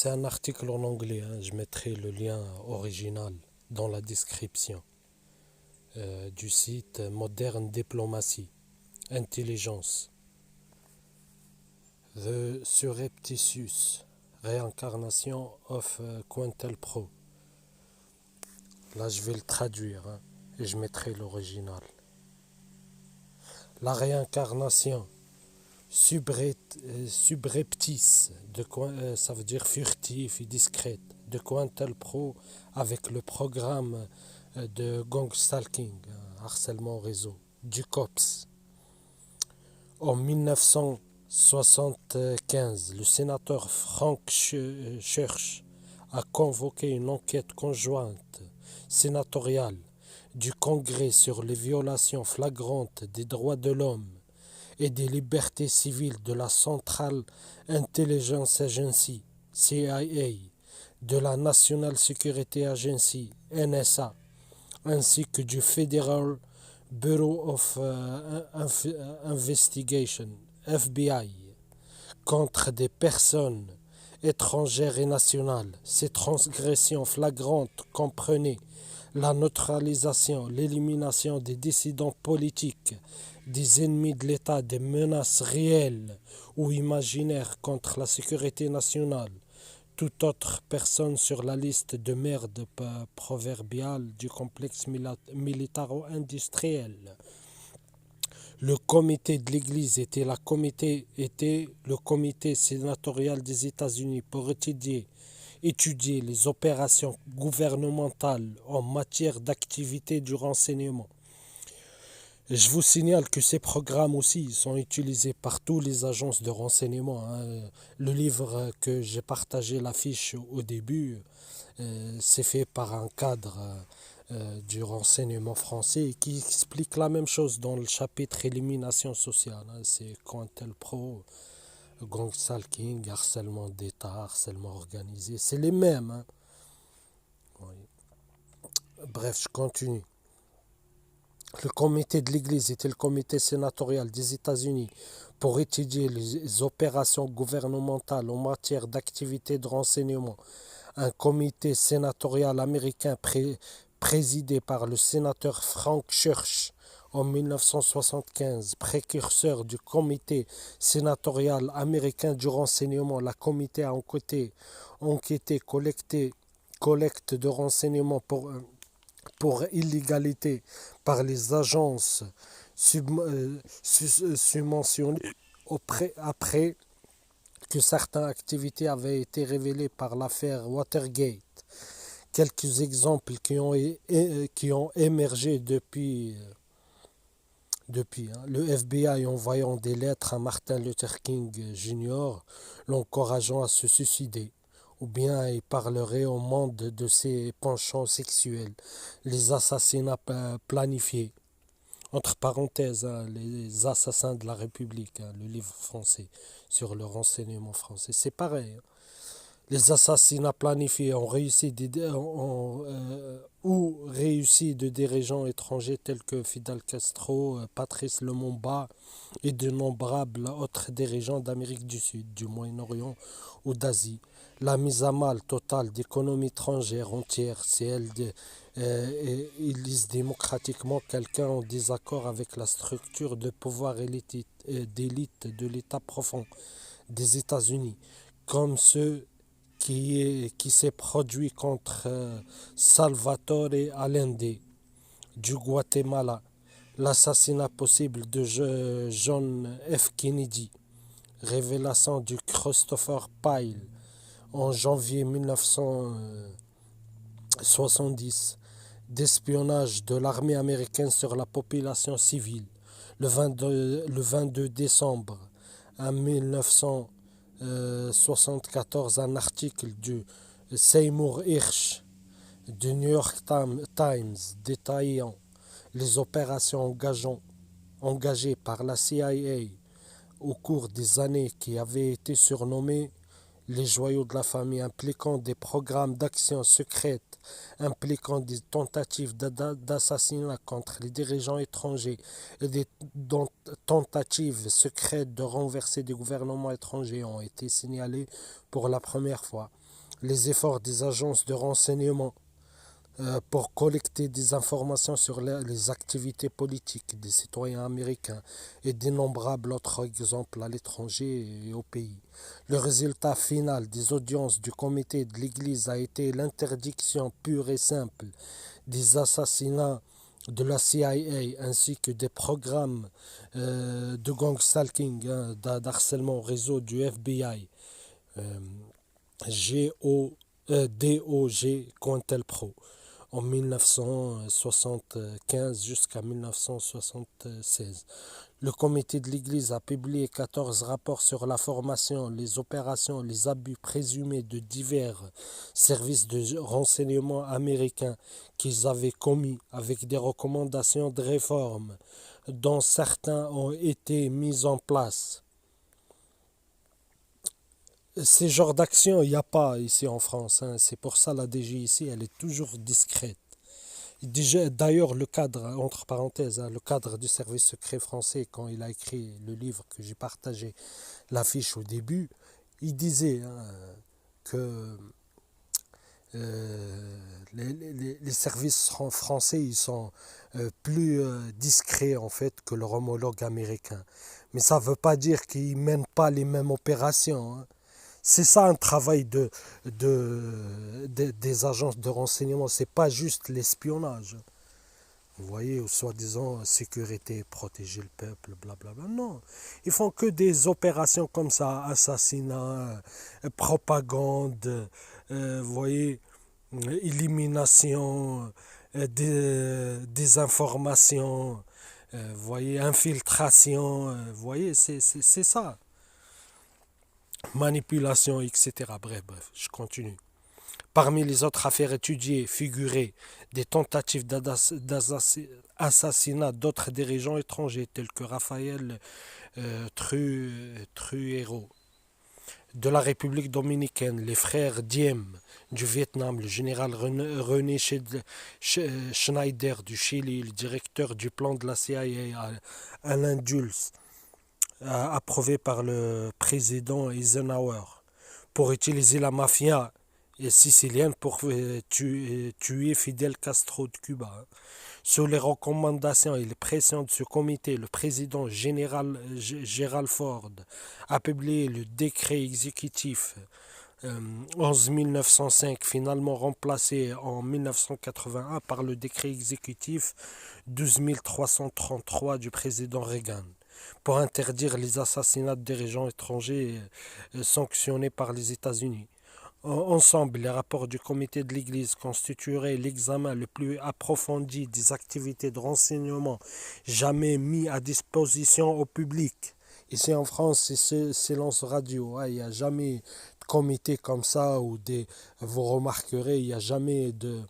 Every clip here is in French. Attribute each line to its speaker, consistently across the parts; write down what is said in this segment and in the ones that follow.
Speaker 1: C'est un article en anglais, hein. Je mettrai le lien original dans la description du site Modern Diplomacy, Intelligence, The Surreptitious Reincarnation of Quintel-Pro. Là, je vais le traduire, hein, et je mettrai l'original. La réincarnation subreptice, ça veut dire furtif et discrète, de Quintel-Pro avec le programme de gang stalking, harcèlement réseau, du COPS. En 1975, le sénateur Frank Church a convoqué une enquête conjointe sénatoriale du Congrès sur les violations flagrantes des droits de l'homme et des libertés civiles de la Central Intelligence Agency, CIA, de la National Security Agency, NSA, ainsi que du Federal Bureau of Investigation, FBI, contre des personnes étrangères et nationales. Ces transgressions flagrantes comprenaient la neutralisation, l'élimination des dissidents politiques, des ennemis de l'État, des menaces réelles ou imaginaires contre la sécurité nationale, toute autre personne sur la liste de merde proverbiale du complexe militaro-industriel. Le comité de l'Église était le comité sénatorial des États-Unis pour étudier les opérations gouvernementales en matière d'activité du renseignement. Et je vous signale que ces programmes aussi sont utilisés par toutes les agences de renseignement, hein. Le livre que j'ai partagé, l'affiche au début, c'est fait par un cadre du renseignement français qui explique la même chose dans le chapitre élimination sociale, hein. C'est Quintel-Pro, gang stalking, harcèlement d'État, harcèlement organisé, c'est les mêmes, hein. Oui. Bref, je continue. Le comité de l'Église était le comité sénatorial des États-Unis pour étudier les opérations gouvernementales en matière d'activité de renseignement. Un comité sénatorial américain présidé par le sénateur Frank Church en 1975, précurseur du comité sénatorial américain du renseignement. La comité a enquêté, collecte de renseignements pour illégalité par les agences subventionnées après que certaines activités avaient été révélées par l'affaire Watergate. Quelques exemples qui ont émergé depuis le FBI envoyant des lettres à Martin Luther King Jr. l'encourageant à se suicider. Ou bien il parlerait au monde de ses penchants sexuels, les assassinats planifiés. Entre parenthèses, hein, les assassins de la République, hein, le livre français sur le renseignement français, c'est pareil. Hein. Les assassinats planifiés ont réussi de dirigeants étrangers tels que Fidel Castro, Patrice Lumumba et de nombrables autres dirigeants d'Amérique du Sud, du Moyen-Orient ou d'Asie. La mise à mal totale d'économies étrangères entières, si elles élisent démocratiquement quelqu'un en désaccord avec la structure de pouvoir d'élite de l'État profond des États-Unis, comme ceux qui s'est produit contre Salvatore Allende du Guatemala, l'assassinat possible de John F. Kennedy, révélation du Christopher Pyle en janvier 1970, d'espionnage de l'armée américaine sur la population civile, le 22 décembre 1974, un article de Seymour Hirsch du New York Times détaillant les opérations engagées par la CIA au cours des années qui avaient été surnommées les joyaux de la famille, impliquant des programmes d'action secrète, impliquant des tentatives d'assassinat contre les dirigeants étrangers et des tentatives secrètes de renverser des gouvernements étrangers ont été signalées pour la première fois. les efforts des agences de renseignement pour collecter des informations sur les activités politiques des citoyens américains et d'innombrables autres exemples à l'étranger et au pays. Le résultat final des audiences du comité de l'Église a été l'interdiction pure et simple des assassinats de la CIA ainsi que des programmes de gang stalking, d'harcèlement au réseau du FBI, euh, DOG COINTELPRO en 1975 jusqu'à 1976. Le comité de l'Église a publié 14 rapports sur la formation, les opérations, les abus présumés de divers services de renseignement américains qu'ils avaient commis avec des recommandations de réforme dont certains ont été mis en place. Ces genres d'actions, il n'y a pas ici en France. C'est pour ça la DG ici, elle est toujours discrète. Déjà, d'ailleurs, le cadre, entre parenthèses, le cadre du service secret français, quand il a écrit le livre que j'ai partagé, l'affiche au début, il disait que les services français ils sont plus discrets en fait que leur homologue américain. Mais ça ne veut pas dire qu'ils ne mènent pas les mêmes opérations. C'est ça un travail des agences de renseignement, c'est pas juste l'espionnage. Vous voyez, ou soi-disant sécurité, protéger le peuple, blablabla. Non, ils font que des opérations comme ça, assassinat, propagande, vous voyez, élimination, désinformation, vous voyez, infiltration, vous voyez, c'est ça. Manipulation, etc. Bref, je continue. Parmi les autres affaires étudiées figuraient des tentatives d'assassinat d'autres dirigeants étrangers tels que Raphaël Trujillo de la République dominicaine, les frères Diem du Vietnam, le général René Schneider du Chili, le directeur du plan de la CIA, Alain Dulles, approuvé par le président Eisenhower, pour utiliser la mafia sicilienne pour tuer Fidel Castro de Cuba. Sous les recommandations et les pressions de ce comité, le président Gerald Ford a publié le décret exécutif 11 905, finalement remplacé en 1981 par le décret exécutif 12 333 du président Reagan, pour interdire les assassinats de dirigeants étrangers sanctionnés par les États-Unis. Ensemble, les rapports du comité de l'Église constitueraient l'examen le plus approfondi des activités de renseignement jamais mis à disposition au public. Ici en France, c'est silence radio. Il n'y a jamais de comité comme ça ou vous remarquerez, il n'y a jamais de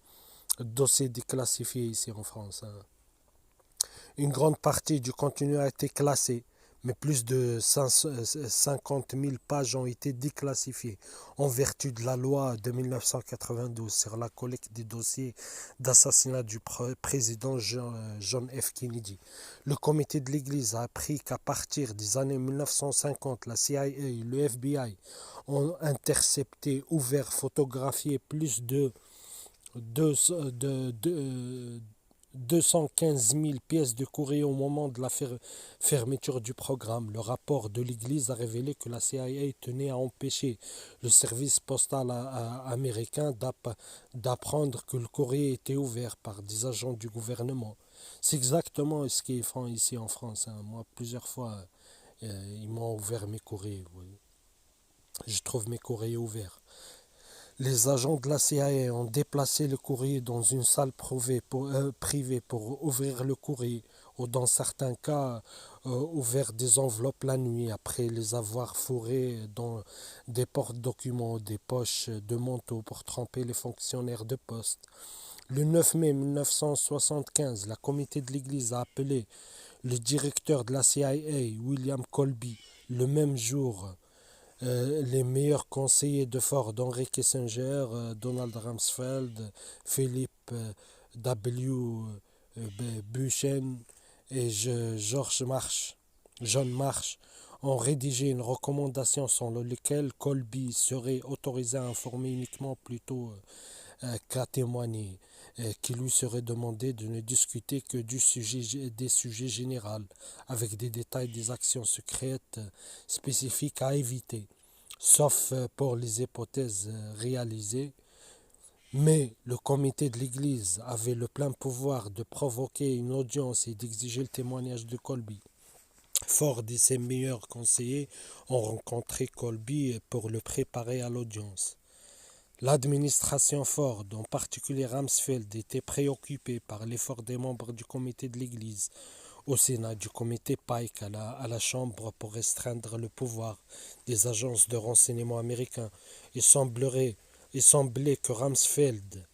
Speaker 1: dossier déclassifié ici en France. Une grande partie du contenu a été classée, mais plus de 50 000 pages ont été déclassifiées en vertu de la loi de 1992 sur la collecte des dossiers d'assassinat du président John F. Kennedy. Le comité de l'Église a appris qu'à partir des années 1950, la CIA et le FBI ont intercepté, ouvert, photographié plus de 215 000 pièces de courrier au moment de la fermeture du programme. Le rapport de l'Église a révélé que la CIA tenait à empêcher le service postal américain d'apprendre que le courrier était ouvert par des agents du gouvernement. C'est exactement ce qu'ils font ici en France. Moi, plusieurs fois, ils m'ont ouvert mes courriers. Je trouve mes courriers ouverts. Les agents de la CIA ont déplacé le courrier dans une salle privée pour ouvrir le courrier, ou dans certains cas, ouvert des enveloppes la nuit après les avoir fourrées dans des porte-documents ou des poches de manteau pour tremper les fonctionnaires de poste. Le 9 mai 1975, la comité de l'Église a appelé le directeur de la CIA, William Colby, le même jour. Les meilleurs conseillers de Ford, Henry Kissinger, Donald Rumsfeld, Philip W. Buchanan et John Marsh ont rédigé une recommandation selon laquelle Colby serait autorisé à informer uniquement plutôt qu'à témoigner, qui lui serait demandé de ne discuter que des sujets généraux, avec des détails des actions secrètes spécifiques à éviter, sauf pour les hypothèses réalisées. Mais le comité de l'Église avait le plein pouvoir de provoquer une audience et d'exiger le témoignage de Colby. Ford et ses meilleurs conseillers ont rencontré Colby pour le préparer à l'audience. L'administration Ford, en particulier Rumsfeld, était préoccupée par l'effort des membres du comité de l'Église au Sénat, du comité Pike à la Chambre pour restreindre le pouvoir des agences de renseignement américains. Il semblait que Rumsfeld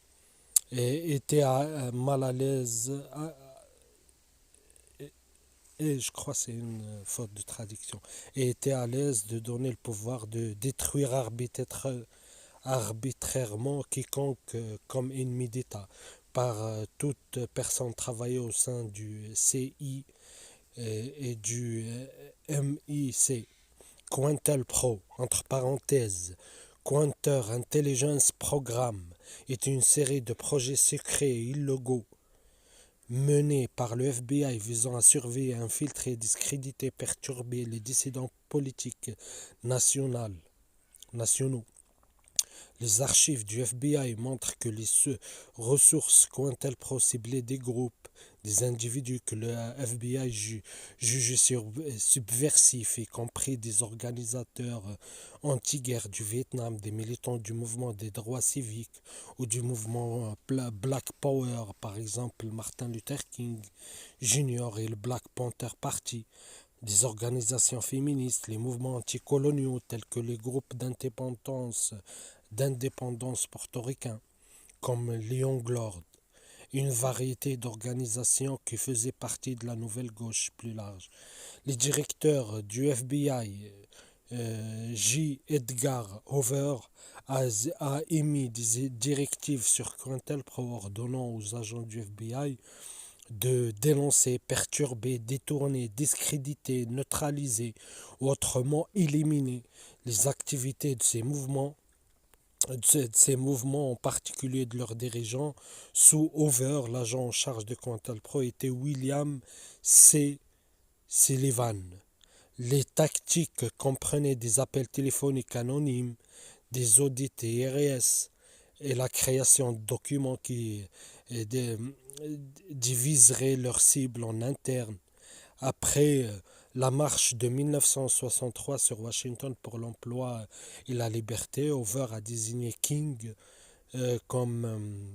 Speaker 1: était mal à l'aise, et je crois que c'est une faute de traduction, et était à l'aise de donner le pouvoir de détruire arbitrairement quiconque comme ennemi d'État par toute personne travaillant au sein du CI et du MIC. COINTELPRO, entre parenthèses, Counter Intelligence Programme, est une série de projets secrets et illégaux menés par le FBI visant à surveiller, infiltrer, discréditer, perturber les dissidents politiques nationaux. Les archives du FBI montrent que les ressources COINTELPRO ciblaient des groupes, des individus que le FBI jugeait subversifs, y compris des organisateurs anti-guerre du Vietnam, des militants du mouvement des droits civiques ou du mouvement Black Power, par exemple Martin Luther King Jr. et le Black Panther Party, des organisations féministes, les mouvements anticoloniaux tels que les groupes d'indépendance portoricains, comme Young Lord, une variété d'organisations qui faisaient partie de la nouvelle gauche plus large. Les directeurs du FBI, J. Edgar Hoover, a émis des directives sur COINTELPRO ordonnant aux agents du FBI de dénoncer, perturber, détourner, discréditer, neutraliser ou autrement éliminer les activités de ces mouvements, en particulier de leurs dirigeants. Sous Hoover, l'agent en charge de COINTELPRO était William C. Sullivan. Les tactiques comprenaient des appels téléphoniques anonymes, des audits IRS et la création de documents qui diviseraient leurs cibles en interne. Après la marche de 1963 sur Washington pour l'emploi et la liberté, Hoover a désigné King comme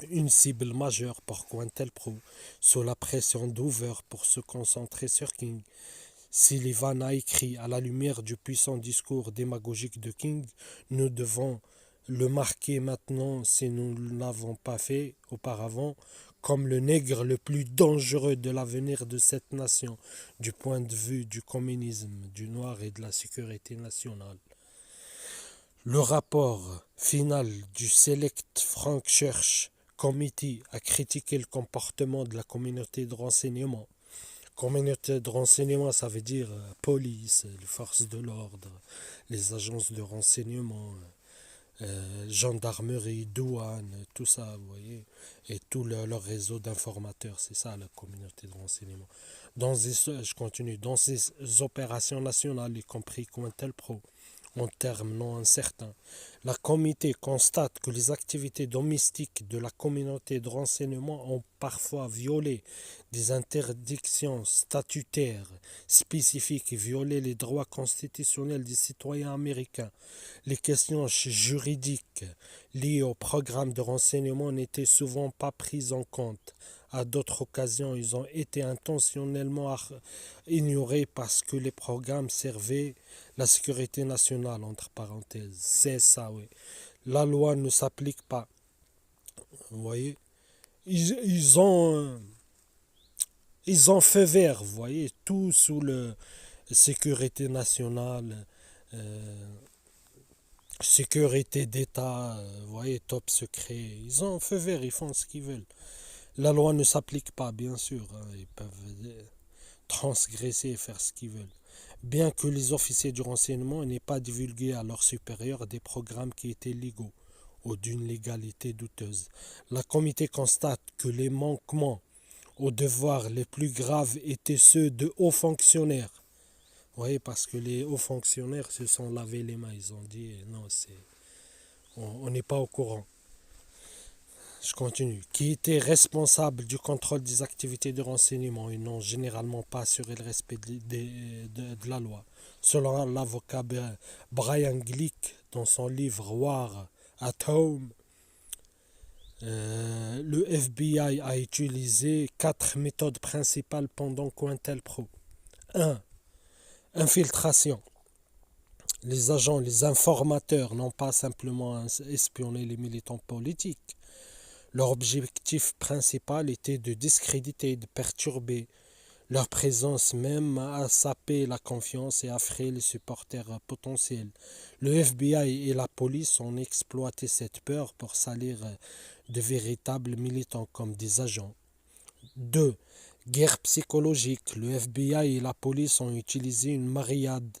Speaker 1: une cible majeure pour COINTELPRO, sous la pression d'Hoover pour se concentrer sur King. Sullivan a écrit: à la lumière du puissant discours démagogique de King, nous devons le marquer maintenant si nous ne l'avons pas fait auparavant comme le nègre le plus dangereux de l'avenir de cette nation, du point de vue du communisme, du noir et de la sécurité nationale. Le rapport final du Select Frank Church Committee a critiqué le comportement de la communauté de renseignement. Communauté de renseignement, ça veut dire police, les forces de l'ordre, les agences de renseignement, gendarmerie, douane, tout ça, vous voyez, et tout leur réseau d'informateurs, c'est ça la communauté de renseignement. Je continue, dans ces opérations nationales, y compris COINTELPRO, en termes non incertains, la comité constate que les activités domestiques de la communauté de renseignement ont parfois violé des interdictions statutaires spécifiques et violé les droits constitutionnels des citoyens américains. Les questions juridiques liées au programme de renseignement n'étaient souvent pas prises en compte. À d'autres occasions, ils ont été intentionnellement ignorés parce que les programmes servaient la sécurité nationale, entre parenthèses. C'est ça, oui. La loi ne s'applique pas. Vous voyez, ils ont fait vert, vous voyez, tout sous la sécurité nationale, sécurité d'État, vous voyez, top secret. Ils ont fait vert, ils font ce qu'ils veulent. La loi ne s'applique pas, bien sûr. Ils peuvent transgresser et faire ce qu'ils veulent. Bien que les officiers du renseignement n'aient pas divulgué à leurs supérieurs des programmes qui étaient légaux ou d'une légalité douteuse. La comité constate que les manquements aux devoirs les plus graves étaient ceux de hauts fonctionnaires. Oui, parce que les hauts fonctionnaires se sont lavés les mains. Ils ont dit non, on n'est pas au courant. Je continue. Qui étaient responsables du contrôle des activités de renseignement et n'ont généralement pas assuré le respect de la loi. Selon l'avocat Brian Glick, dans son livre War at Home, le FBI a utilisé 4 méthodes principales pendant COINTELPRO. 1. Infiltration. Les informateurs n'ont pas simplement espionné les militants politiques. Leur objectif principal était de discréditer, de perturber. Leur présence même a sapé la confiance et effrayé les supporters potentiels. Le FBI et la police ont exploité cette peur pour salir de véritables militants comme des agents. 2. Guerre psychologique. Le FBI et la police ont utilisé une myriade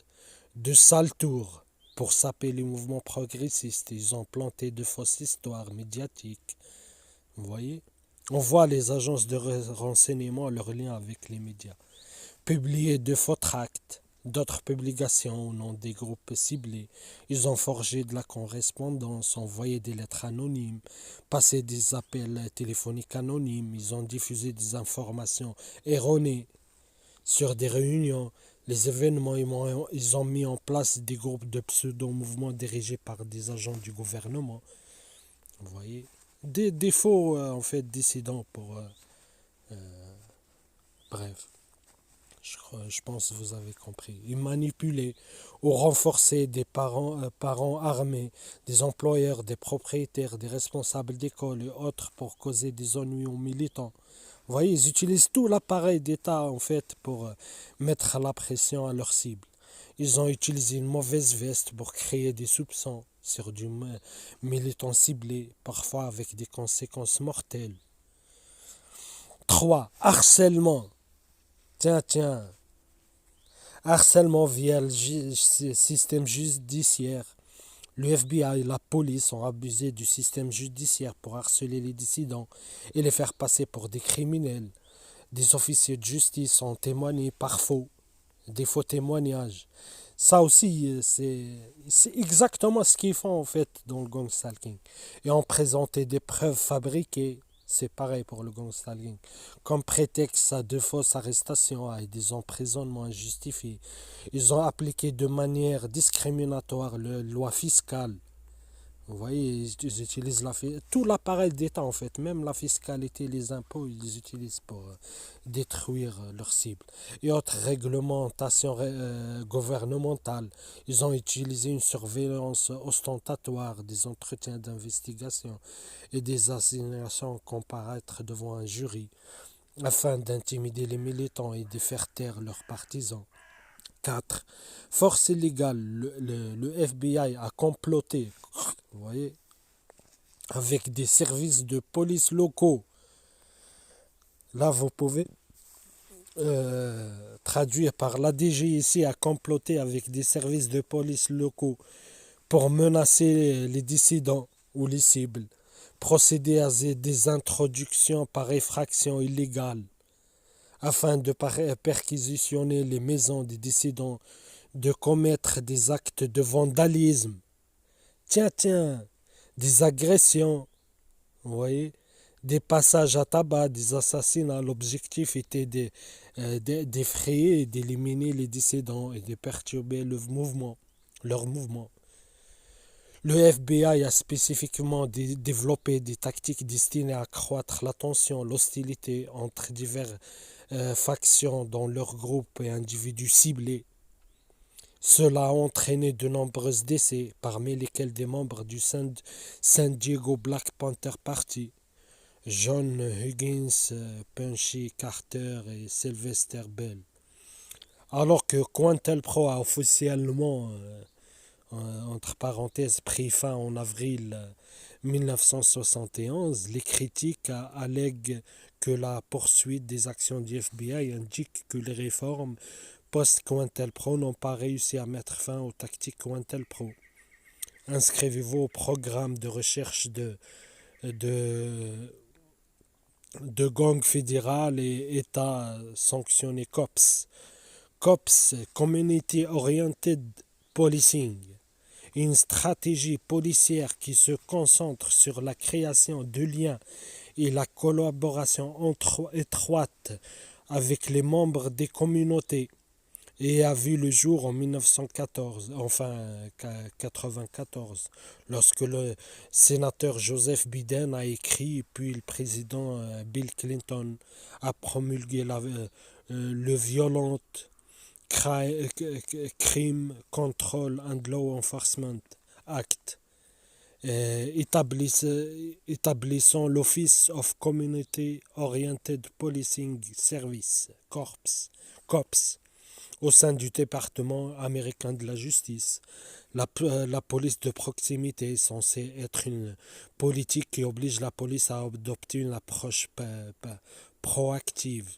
Speaker 1: de sales tours pour saper les mouvements progressistes. Ils ont planté de fausses histoires médiatiques. Vous voyez? On voit les agences de renseignement, leur lien avec les médias. Publier de faux tracts, d'autres publications au nom des groupes ciblés. Ils ont forgé de la correspondance, envoyé des lettres anonymes, passé des appels téléphoniques anonymes. Ils ont diffusé des informations erronées sur des réunions. Les événements, ils ont mis en place des groupes de pseudo-mouvements dirigés par des agents du gouvernement. Vous voyez? Des faux en fait dissidents pour bref, je pense que vous avez compris. Ils manipulaient ou renforçaient des parents armés, des employeurs, des propriétaires, des responsables d'école et autres pour causer des ennuis aux militants. Vous voyez, ils utilisent tout l'appareil d'État en fait pour mettre la pression à leur cible. Ils ont utilisé une mauvaise veste pour créer des soupçons sur du militant ciblé, parfois avec des conséquences mortelles. 3. Harcèlement. Tiens. Harcèlement via le système judiciaire. Le FBI et la police ont abusé du système judiciaire pour harceler les dissidents et les faire passer pour des criminels. Des officiers de justice ont témoigné par des faux témoignages. Ça aussi, c'est exactement ce qu'ils font en fait dans le gang stalking. Et ont présenté des preuves fabriquées. C'est pareil pour le gang stalking. Comme prétexte à de fausses arrestations et des emprisonnements injustifiés. Ils ont appliqué de manière discriminatoire la loi fiscale. Vous voyez, ils utilisent tout l'appareil d'État en fait, même la fiscalité, les impôts, ils les utilisent pour détruire leurs cibles. Et autres réglementations gouvernementales, ils ont utilisé une surveillance ostentatoire, des entretiens d'investigation et des assignations comparaître devant un jury, afin d'intimider les militants et de faire taire leurs partisans. 4. Force illégale. Le FBI a comploté, vous voyez, avec des services de police locaux. Là, vous pouvez traduire par la DGIC a comploté avec des services de police locaux pour menacer les dissidents ou les cibles. Procéder à des introductions par effraction illégale afin de perquisitionner les maisons des dissidents, de commettre des actes de vandalisme. Tiens, des agressions, vous voyez, des passages à tabac, des assassinats. L'objectif était d'effrayer et d'éliminer les dissidents et de perturber leur mouvement. Le FBI a spécifiquement développé des tactiques destinées à accroître la tension, l'hostilité entre diverses factions dans leur groupe et individus ciblés. Cela a entraîné de nombreux décès, parmi lesquels des membres du San Diego Black Panther Party, John Higgins, Punchy Carter et Sylvester Bell. Alors que COINTELPRO a officiellement, entre parenthèses, pris fin en avril 1971, les critiques allèguent que la poursuite des actions du FBI indique que les réformes post-COINTELPRO n'ont pas réussi à mettre fin aux tactiques COINTELPRO. Inscrivez-vous au programme de recherche de, de gangs fédéral et État sanctionné COPS. COPS, Community Oriented Policing, une stratégie policière qui se concentre sur la création de liens et la collaboration étroite avec les membres des communautés et a vu le jour en 1914, enfin 94, lorsque le sénateur Joseph Biden a écrit, puis le président Bill Clinton a promulgué le violent Crime Control and Law Enforcement Act, établissant l'Office of Community Oriented Policing Service, COPS, au sein du département américain de la justice. La police de proximité est censée être une politique qui oblige la police à adopter une approche proactive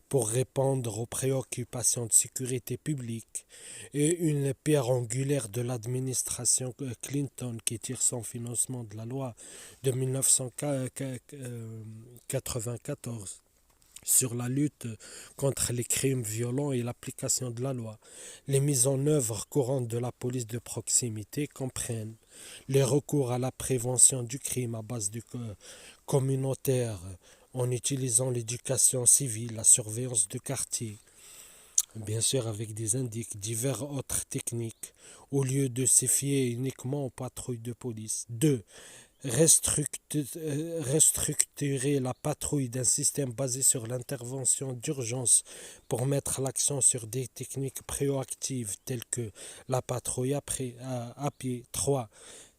Speaker 1: pour répondre aux préoccupations de sécurité publique, et une pierre angulaire de l'administration Clinton qui tire son financement de la loi de 1994 sur la lutte contre les crimes violents et l'application de la loi. Les mises en œuvre courantes de la police de proximité comprennent les recours à la prévention du crime à base du communautaire en utilisant l'éducation civile, la surveillance de quartier, bien sûr avec des indices, diverses autres techniques, au lieu de se fier uniquement aux patrouilles de police. 2. Restructurer la patrouille d'un système basé sur l'intervention d'urgence pour mettre l'accent sur des techniques proactives telles que la patrouille à pied. 3.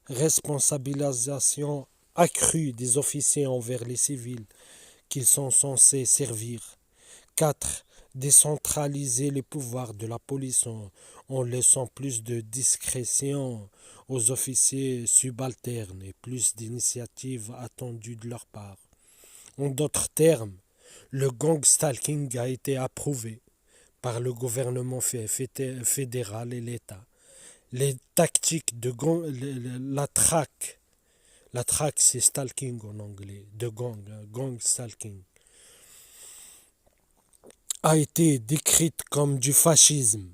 Speaker 1: Responsabilisation accrue des officiers envers les civils qu'ils sont censés servir. 4. Décentraliser les pouvoirs de la police en laissant plus de discrétion aux officiers subalternes et plus d'initiatives attendues de leur part. En d'autres termes, le gang stalking a été approuvé par le gouvernement fédéral et l'État. Les tactiques de gang, la traque c'est stalking en anglais, de gang stalking, a été décrite comme du fascisme,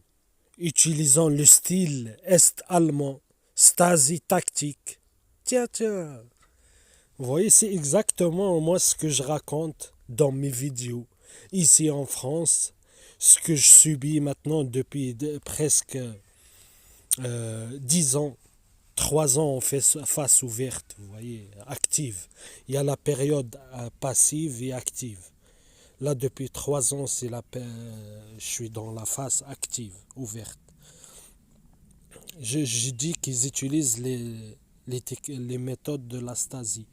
Speaker 1: utilisant le style est-allemand, Stasi-tactique. Tiens. Vous voyez, c'est exactement moi ce que je raconte dans mes vidéos. Ici en France, ce que je subis maintenant depuis presque 10 ans. 3 ans, on fait face ouverte, vous voyez, active. Il y a la période passive et active. Là, depuis 3 ans, je suis dans la phase active, ouverte. Je dis qu'ils utilisent les méthodes de la Stasi.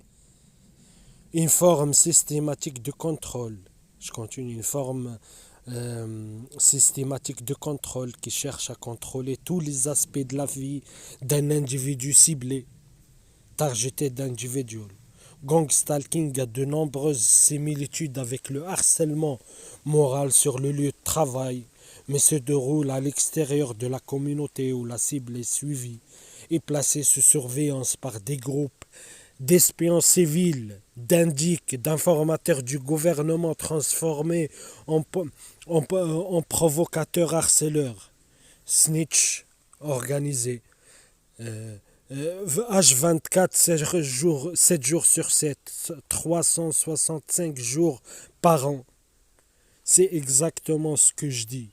Speaker 1: Une forme systématique de contrôle. Je continue. Une forme systématique de contrôle qui cherche à contrôler tous les aspects de la vie d'un individu ciblé, targeté d'individuel. Gang stalking a de nombreuses similitudes avec le harcèlement moral sur le lieu de travail, mais se déroule à l'extérieur de la communauté où la cible est suivie et placée sous surveillance par des groupes d'espions civils, d'indiques, d'informateurs du gouvernement transformés en provocateurs harceleurs, snitch organisés. H24, 7 jours sur 7, 365 jours par an. C'est exactement ce que je dis.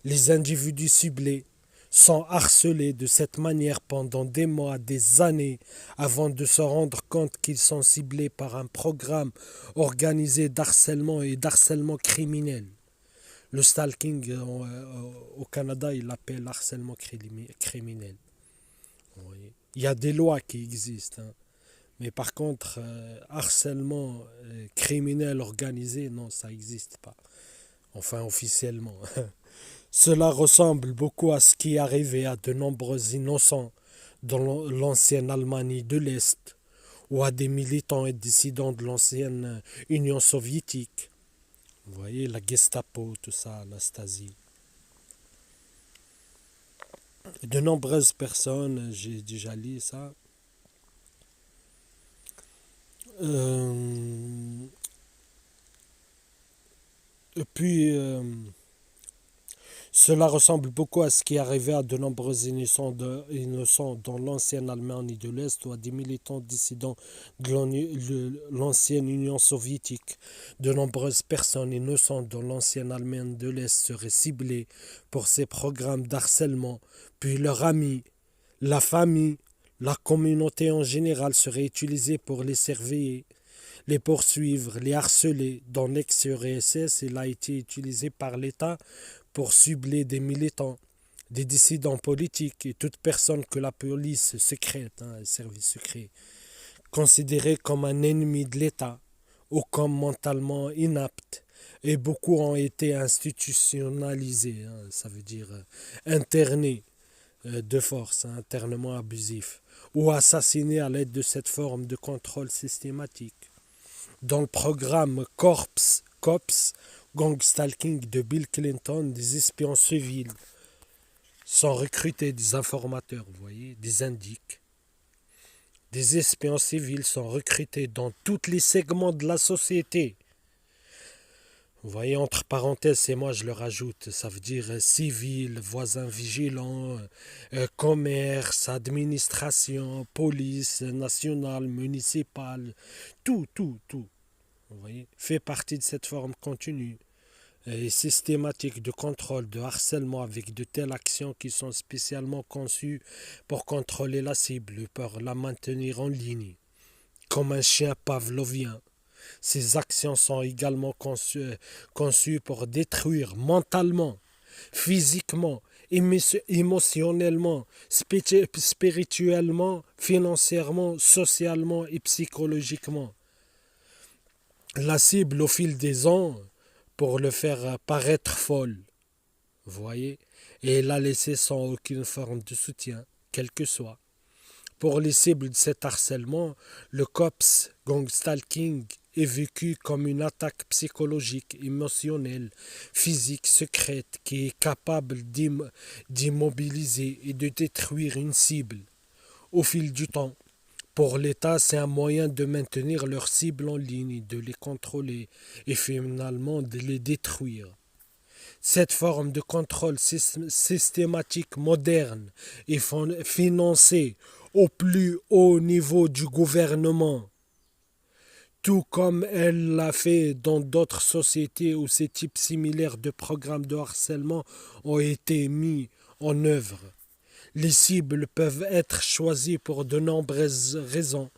Speaker 1: Les individus ciblés sont harcelés de cette manière pendant des mois, des années, avant de se rendre compte qu'ils sont ciblés par un programme organisé d'harcèlement et d'harcèlement criminel. Le stalking au Canada, il l'appelle harcèlement criminel. Il y a des lois qui existent, hein. Mais par contre, harcèlement criminel organisé, non, ça n'existe pas. Enfin, officiellement. Cela ressemble beaucoup à ce qui est arrivé à de nombreux innocents dans l'ancienne Allemagne de l'Est, ou à des militants et dissidents de l'ancienne Union soviétique. Vous voyez, la Gestapo, tout ça, la Stasi. De nombreuses personnes, j'ai déjà lu ça. Et puis, cela ressemble beaucoup à ce qui arrivait à de nombreux innocents dans l'ancienne Allemagne de l'Est ou à des militants dissidents de l'ancienne Union soviétique. De nombreuses personnes innocentes dans l'ancienne Allemagne de l'Est seraient ciblées pour ces programmes d'harcèlement, puis leurs amis, la famille, la communauté en général seraient utilisés pour les surveiller, les poursuivre, les harceler. Dans l'ex-URSS, il a été utilisé par l'État pour cibler des militants, des dissidents politiques et toute personne que la police secrète, le service secret, considérée comme un ennemi de l'État ou comme mentalement inapte. Et beaucoup ont été institutionnalisés, ça veut dire internés de force, internement abusif, ou assassinés à l'aide de cette forme de contrôle systématique. Dans le programme COPS, Gang Stalking de Bill Clinton, des espions civils sont recrutés, des informateurs, vous voyez, des indiques. Des espions civils sont recrutés dans tous les segments de la société. Vous voyez, entre parenthèses, et moi je le rajoute, ça veut dire civil, voisins vigilants, commerce, administration, police nationale, municipale, tout. Vous voyez, fait partie de cette forme continue et systématique de contrôle, de harcèlement avec de telles actions qui sont spécialement conçues pour contrôler la cible, pour la maintenir en ligne, comme un chien pavlovien. Ces actions sont également conçues pour détruire mentalement, physiquement, émotionnellement, spirituellement, financièrement, socialement et psychologiquement la cible au fil des ans pour le faire paraître folle. Vous voyez? Et la laisser sans aucune forme de soutien, quel que soit. Pour les cibles de cet harcèlement, le COPS, gang stalking, est vécu comme une attaque psychologique, émotionnelle, physique, secrète, qui est capable d'immobiliser et de détruire une cible au fil du temps. Pour l'État, c'est un moyen de maintenir leurs cibles en ligne, de les contrôler et finalement de les détruire. Cette forme de contrôle systématique moderne est financée au plus haut niveau du gouvernement, tout comme elle l'a fait dans d'autres sociétés où ces types similaires de programmes de harcèlement ont été mis en œuvre. Les cibles peuvent être choisies pour de nombreuses raisons.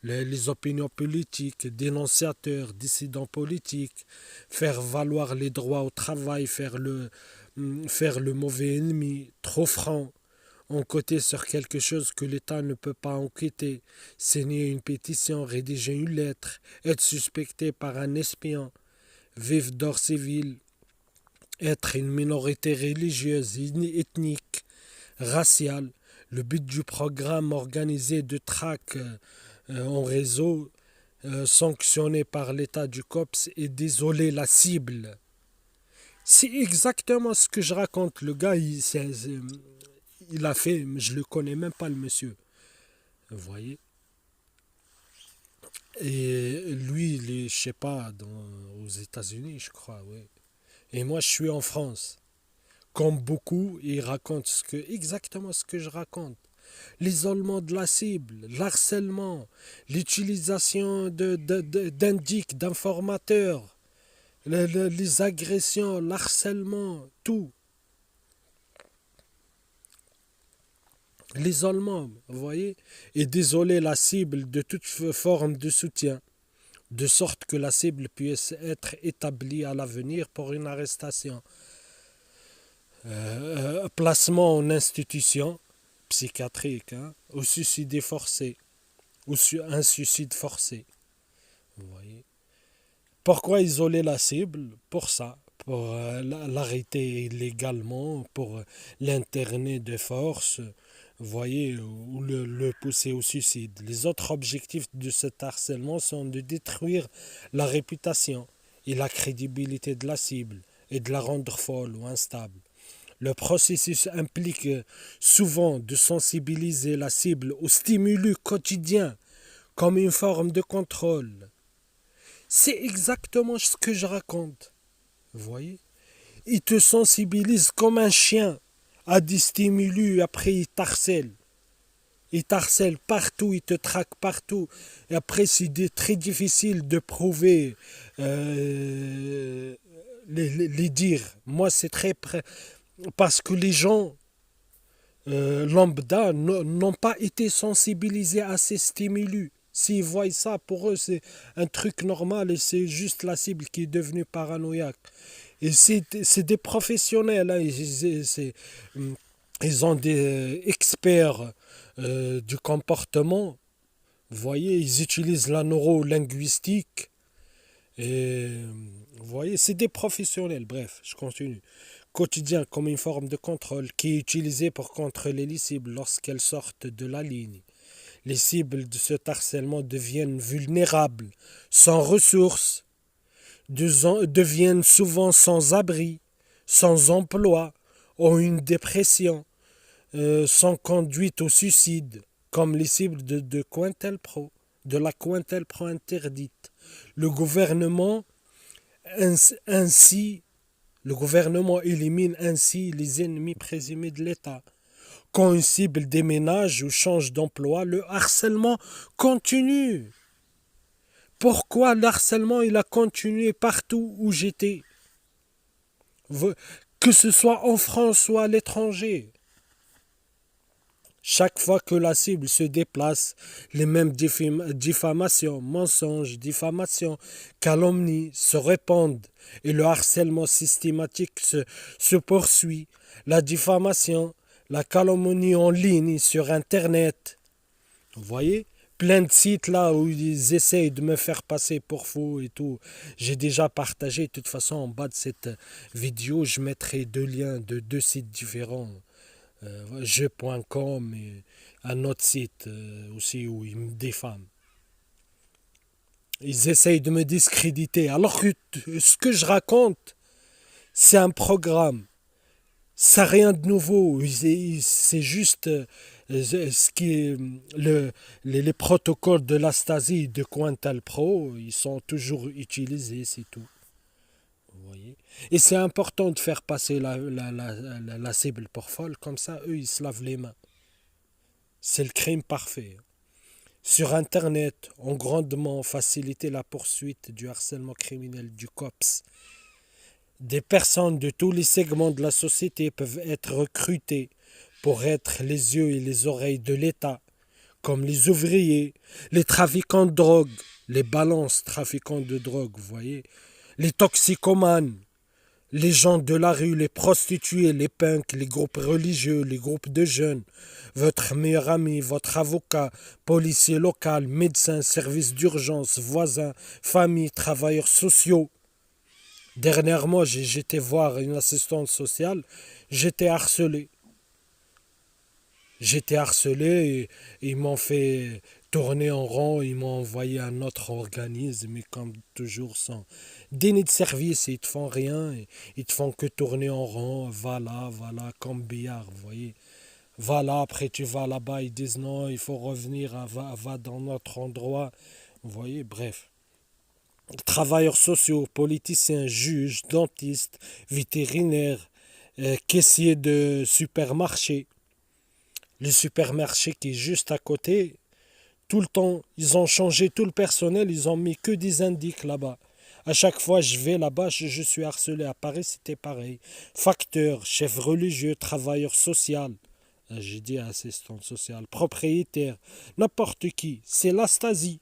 Speaker 1: Les opinions politiques, dénonciateurs, dissidents politiques, faire valoir les droits au travail, faire le mauvais ennemi, trop franc, enquêter sur quelque chose que l'État ne peut pas enquêter, signer une pétition, rédiger une lettre, être suspecté par un espion, vivre d'or civil, être une minorité religieuse, ethnique, raciale. Le but du programme organisé de traque en réseau sanctionné par l'État du COPS est d'isoler la cible. C'est exactement ce que je raconte. Le gars, il a fait, mais je le connais même pas le monsieur. Vous voyez? Et lui, il est, je sais pas, aux États-Unis, je crois, oui. Et moi, je suis en France. Comme beaucoup, il raconte exactement ce que je raconte. L'isolement de la cible, l'harcèlement, l'utilisation d'indices, d'informateurs, les agressions, l'harcèlement, tout. L'isolement, vous voyez, et d'isoler la cible de toute forme de soutien, de sorte que la cible puisse être établie à l'avenir pour une arrestation. Placement en institution psychiatrique, au suicide forcé, ou un suicide forcé. Vous voyez. Pourquoi isoler la cible? Pour ça, pour l'arrêter illégalement, pour l'interner de force, voyez, ou le pousser au suicide. Les autres objectifs de cet harcèlement sont de détruire la réputation et la crédibilité de la cible et de la rendre folle ou instable. Le processus implique souvent de sensibiliser la cible au stimulus quotidien comme une forme de contrôle. C'est exactement ce que je raconte. Vous voyez? Il te sensibilise comme un chien à des stimulus, après il t'harcèle. Il t'harcèle partout, il te traque partout. Et après, c'est très difficile de prouver les dires. Moi, c'est très... Parce que les gens lambda n'ont pas été sensibilisés à ces stimulus. S'ils voient ça, pour eux, c'est un truc normal et c'est juste la cible qui est devenue paranoïaque. Et c'est des professionnels, hein, ils ont des experts du comportement. Vous voyez, ils utilisent la neurolinguistique. Et vous voyez, c'est des professionnels. Bref, je continue. Quotidien comme une forme de contrôle qui est utilisée pour contrôler les cibles lorsqu'elles sortent de la ligne. Les cibles de ce harcèlement deviennent vulnérables, sans ressources, deviennent souvent sans abri, sans emploi, ont une dépression, sont conduites au suicide, comme les cibles de Cointelpro, de la Cointelpro interdite. Le gouvernement ainsi Le gouvernement élimine ainsi les ennemis présumés de l'État. Quand une cible déménage ou change d'emploi, le harcèlement continue. Pourquoi le harcèlement il a continué partout où j'étais? Que ce soit en France ou à l'étranger. Chaque fois que la cible se déplace, les mêmes diffamations, mensonges, diffamations, calomnies se répandent et le harcèlement systématique se poursuit. La diffamation, la calomnie en ligne sur Internet. Vous voyez? Plein de sites là où ils essayent de me faire passer pour fou et tout. J'ai déjà partagé, de toute façon, en bas de cette vidéo, je mettrai deux liens de deux sites différents. Jeu.com et un autre site aussi où ils me diffament. Ils essayent de me discréditer. Alors que ce que je raconte, c'est un programme. Ça n'a rien de nouveau. C'est juste ce qui est les protocoles de la Stasi de Cointelpro, ils sont toujours utilisés, c'est tout. Vous voyez. Et c'est important de faire passer la cible pour folle, comme ça, eux, ils se lavent les mains. C'est le crime parfait. Sur Internet, ont grandement facilité la poursuite du harcèlement criminel du COPS. Des personnes de tous les segments de la société peuvent être recrutées pour être les yeux et les oreilles de l'État, comme les ouvriers, les trafiquants de drogue, les balances trafiquants de drogue, vous voyez, les toxicomanes, les gens de la rue, les prostituées, les punks, les groupes religieux, les groupes de jeunes, votre meilleur ami, votre avocat, policier local, médecin, service d'urgence, voisins, famille, travailleurs sociaux. Dernièrement, j'étais voir une assistante sociale, j'étais harcelé. J'étais harcelé et ils m'ont fait tourner en rond, ils m'ont envoyé à un autre organisme, mais comme toujours sans déni de service, ils te font rien, ils te font que tourner en rond, voilà, comme billard, vous voyez. Voilà, après tu vas là-bas, ils disent non, il faut revenir, va dans notre endroit, vous voyez, bref. Travailleurs sociaux, politiciens, juges, dentistes, vétérinaires, caissiers de supermarché. Le supermarché qui est juste à côté, tout le temps, ils ont changé tout le personnel, ils ont mis que des indices là-bas. À chaque fois, je vais là-bas, je suis harcelé. À Paris, c'était pareil. Facteur, chef religieux, travailleur social. J'ai dit assistant social, propriétaire, n'importe qui. C'est la Stasi.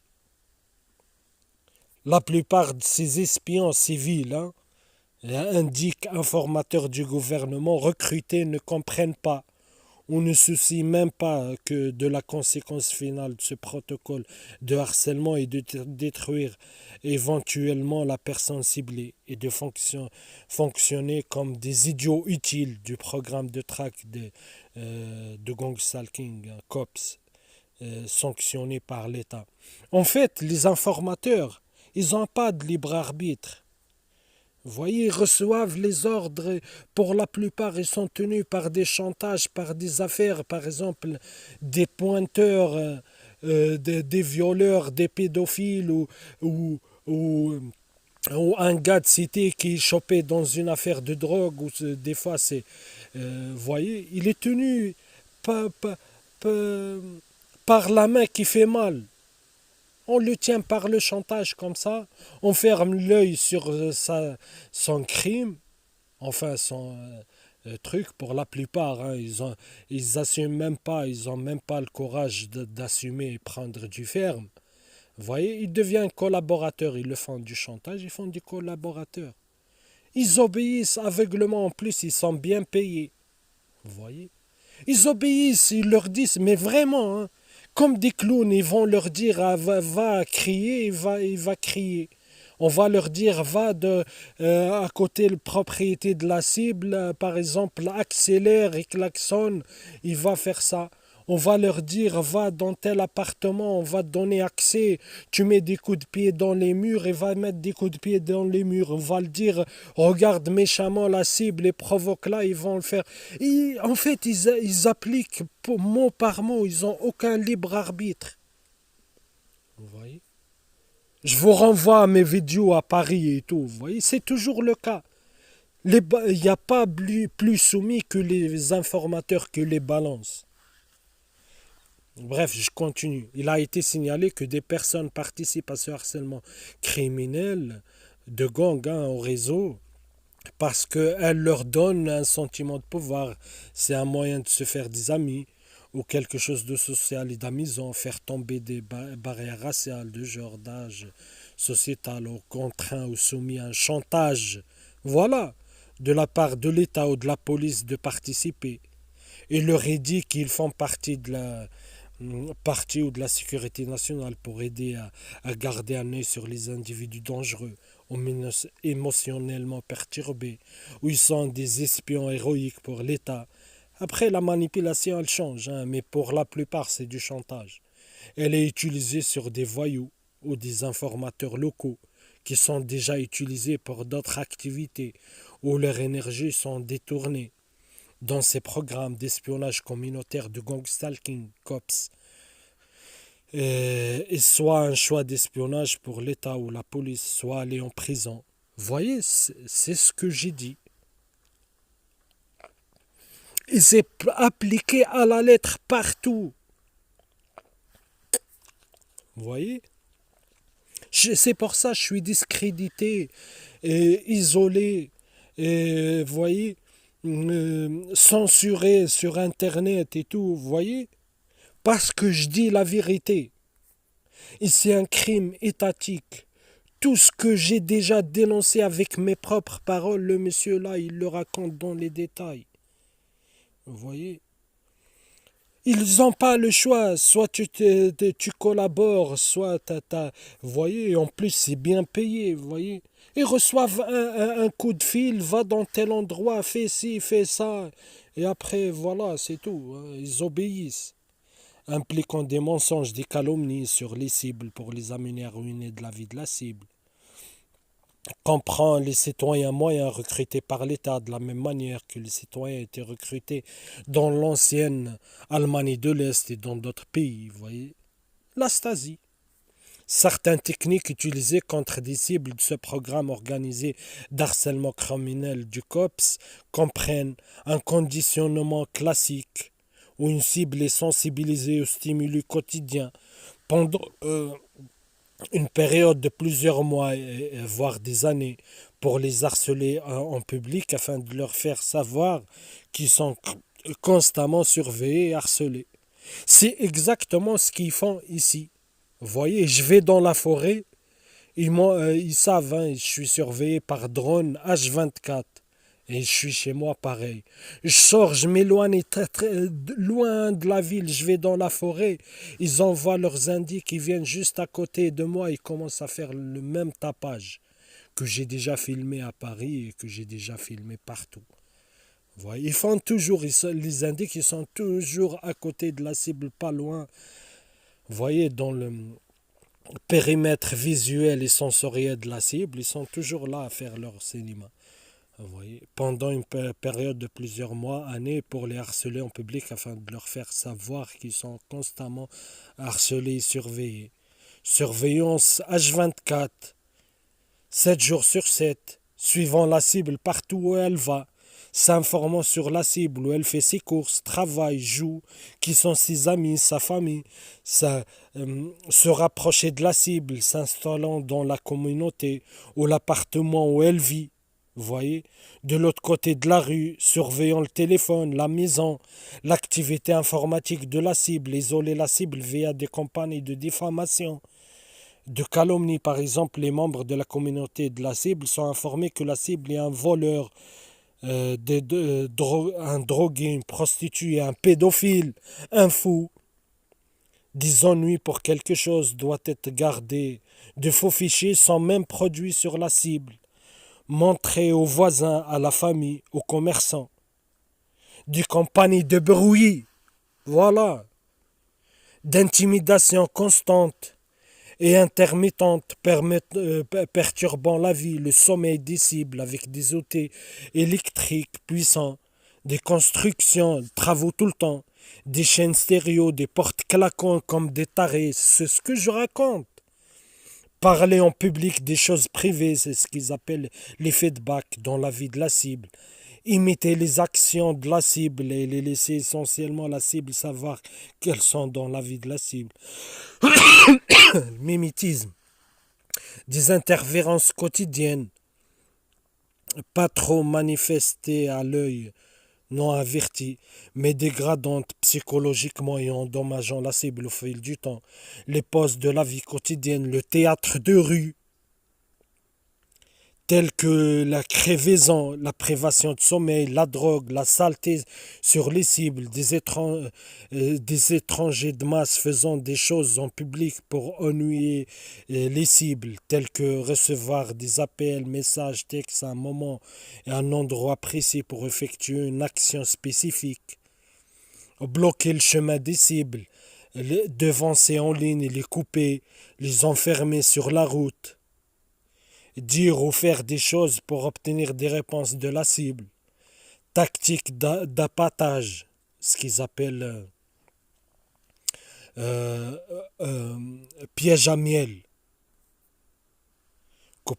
Speaker 1: La plupart de ces espions civils, indiquent informateurs du gouvernement recrutés ne comprennent pas On ne soucie même pas que de la conséquence finale de ce protocole de harcèlement et de détruire éventuellement la personne ciblée et de fonctionner comme des idiots utiles du programme de traque de gang stalking, COPS, sanctionné par l'État. En fait, les informateurs, ils n'ont pas de libre arbitre. Vous voyez, ils reçoivent les ordres. Pour la plupart, ils sont tenus par des chantages, par des affaires, par exemple, des pointeurs, des violeurs, des pédophiles ou, ou, ou un gars de cité qui est chopé dans une affaire de drogue. Ou des fois, c'est. Vous voyez, il est tenu par, par, par, par la main qui fait mal. On le tient par le chantage comme ça, on ferme l'œil sur son crime, enfin son truc pour la plupart, hein, ils assument même pas, ils ont même pas le courage d'assumer et prendre du ferme. Vous voyez, ils deviennent collaborateurs, ils le font du chantage, ils font du collaborateur. Ils obéissent aveuglement en plus, ils sont bien payés. Vous voyez? Ils obéissent, ils leur disent, mais vraiment, hein, comme des clowns, ils vont leur dire ah, va crier, il va crier. On va leur dire va à côté de la propriété de la cible, par exemple, accélère et klaxonne, il va faire ça. On va leur dire va dans tel appartement, on va te donner accès, tu mets des coups de pied dans les murs et va mettre des coups de pied dans les murs. On va le dire regarde méchamment la cible et provoque là, ils vont le faire. En fait, ils appliquent mot par mot, ils n'ont aucun libre arbitre. Vous voyez? Je vous renvoie à mes vidéos à Paris et tout, vous voyez, c'est toujours le cas. Il n'y a pas plus soumis que les informateurs que les balances. Bref, je continue. Il a été signalé que des personnes participent à ce harcèlement criminel de gang au réseau parce qu'elle leur donne un sentiment de pouvoir. C'est un moyen de se faire des amis ou quelque chose de social et d'amusant, faire tomber des barrières raciales de genre, d'âge, sociétal, ou contraint ou soumis à un chantage. Voilà, de la part de l'État ou de la police de participer. Et leur est dit qu'ils font partie ou de la sécurité nationale pour aider à garder un œil sur les individus dangereux ou émotionnellement perturbés, ou ils sont des espions héroïques pour l'État. Après, la manipulation, elle change, hein, mais pour la plupart, c'est du chantage. Elle est utilisée sur des voyous ou des informateurs locaux qui sont déjà utilisés pour d'autres activités où leurs énergies sont détournées dans ces programmes d'espionnage communautaire de gangstalking, COPS, et soit un choix d'espionnage pour l'État ou la police, soit aller en prison. Vous voyez, c'est ce que j'ai dit. Et c'est appliqué à la lettre partout. Vous voyez? C'est pour ça que je suis discrédité, et isolé, et vous voyez, censuré sur Internet et tout, vous voyez? Parce que je dis la vérité. Et c'est un crime étatique. Tout ce que j'ai déjà dénoncé avec mes propres paroles, le monsieur là, il le raconte dans les détails. Vous voyez? Ils n'ont pas le choix. Soit tu collabores, soit vous voyez, en plus c'est bien payé, vous voyez. Ils reçoivent un coup de fil, va dans tel endroit, fais ci, fais ça. Et après, voilà, c'est tout, hein. Ils obéissent, impliquant des mensonges, des calomnies sur les cibles pour les amener à ruiner de la vie de la cible. Comprend les citoyens moyens recrutés par l'État de la même manière que les citoyens étaient recrutés dans l'ancienne Allemagne de l'Est et dans d'autres pays, vous voyez. La Stasi. Certaines techniques utilisées contre des cibles de ce programme organisé d'harcèlement criminel du COPS comprennent un conditionnement classique où une cible est sensibilisée aux stimuli quotidiens pendant une période de plusieurs mois, voire des années, pour les harceler en public afin de leur faire savoir qu'ils sont constamment surveillés et harcelés. C'est exactement ce qu'ils font ici. Vous voyez, je vais dans la forêt, ils savent, hein, je suis surveillé par drone H24. Et je suis chez moi pareil. Je sors, je m'éloigne très, très loin de la ville, je vais dans la forêt. Ils envoient leurs indices qui viennent juste à côté de moi. Ils commencent à faire le même tapage que j'ai déjà filmé à Paris et que j'ai déjà filmé partout. Vous voyez, ils font toujours, les indices, ils sont toujours à côté de la cible, pas loin. Vous voyez, dans le périmètre visuel et sensoriel de la cible, ils sont toujours là à faire leur cinéma. Vous voyez, pendant une période de plusieurs mois, années, pour les harceler en public afin de leur faire savoir qu'ils sont constamment harcelés et surveillés. Surveillance H24, 7 jours sur 7, suivant la cible partout où elle va, s'informant sur la cible où elle fait ses courses, travaille, joue, qui sont ses amis, sa famille, se rapprocher de la cible, s'installant dans la communauté ou l'appartement où elle vit. Vous voyez, de l'autre côté de la rue, surveillant le téléphone, la maison, l'activité informatique de la cible, isoler la cible via des campagnes de diffamation, de calomnie. Par exemple, les membres de la communauté de la cible sont informés que la cible est un voleur, un drogué, une prostituée, un pédophile, un fou. Des ennuis pour quelque chose doit être gardé. De faux fichiers sont même produits sur la cible, montrés aux voisins, à la famille, aux commerçants. Des campagnes de bruit, voilà, d'intimidation constante et intermittente perturbant la vie, le sommeil des cibles avec des outils électriques puissants, des constructions, travaux tout le temps, des chaînes stéréo, des portes claquantes comme des tarés, c'est ce que je raconte. Parler en public des choses privées, c'est ce qu'ils appellent les feedbacks dans la vie de la cible. Imiter les actions de la cible et les laisser essentiellement la cible savoir qu'elles sont dans la vie de la cible. Mimétisme. Des interférences quotidiennes, pas trop manifestées à l'œil, non averties, mais dégradantes psychologiquement et endommageant la cible au fil du temps. Les pauses de la vie quotidienne, le théâtre de rue, tels que la crevaison, la privation de sommeil, la drogue, la saleté sur les cibles, des étrangers de masse faisant des choses en public pour ennuyer les cibles, tels que recevoir des appels, messages, textes à un moment et à un endroit précis pour effectuer une action spécifique, bloquer le chemin des cibles, les devancer en ligne et les couper, les enfermer sur la route, dire ou faire des choses pour obtenir des réponses de la cible, tactique d'appâtage, ce qu'ils appellent euh, euh, piège à miel,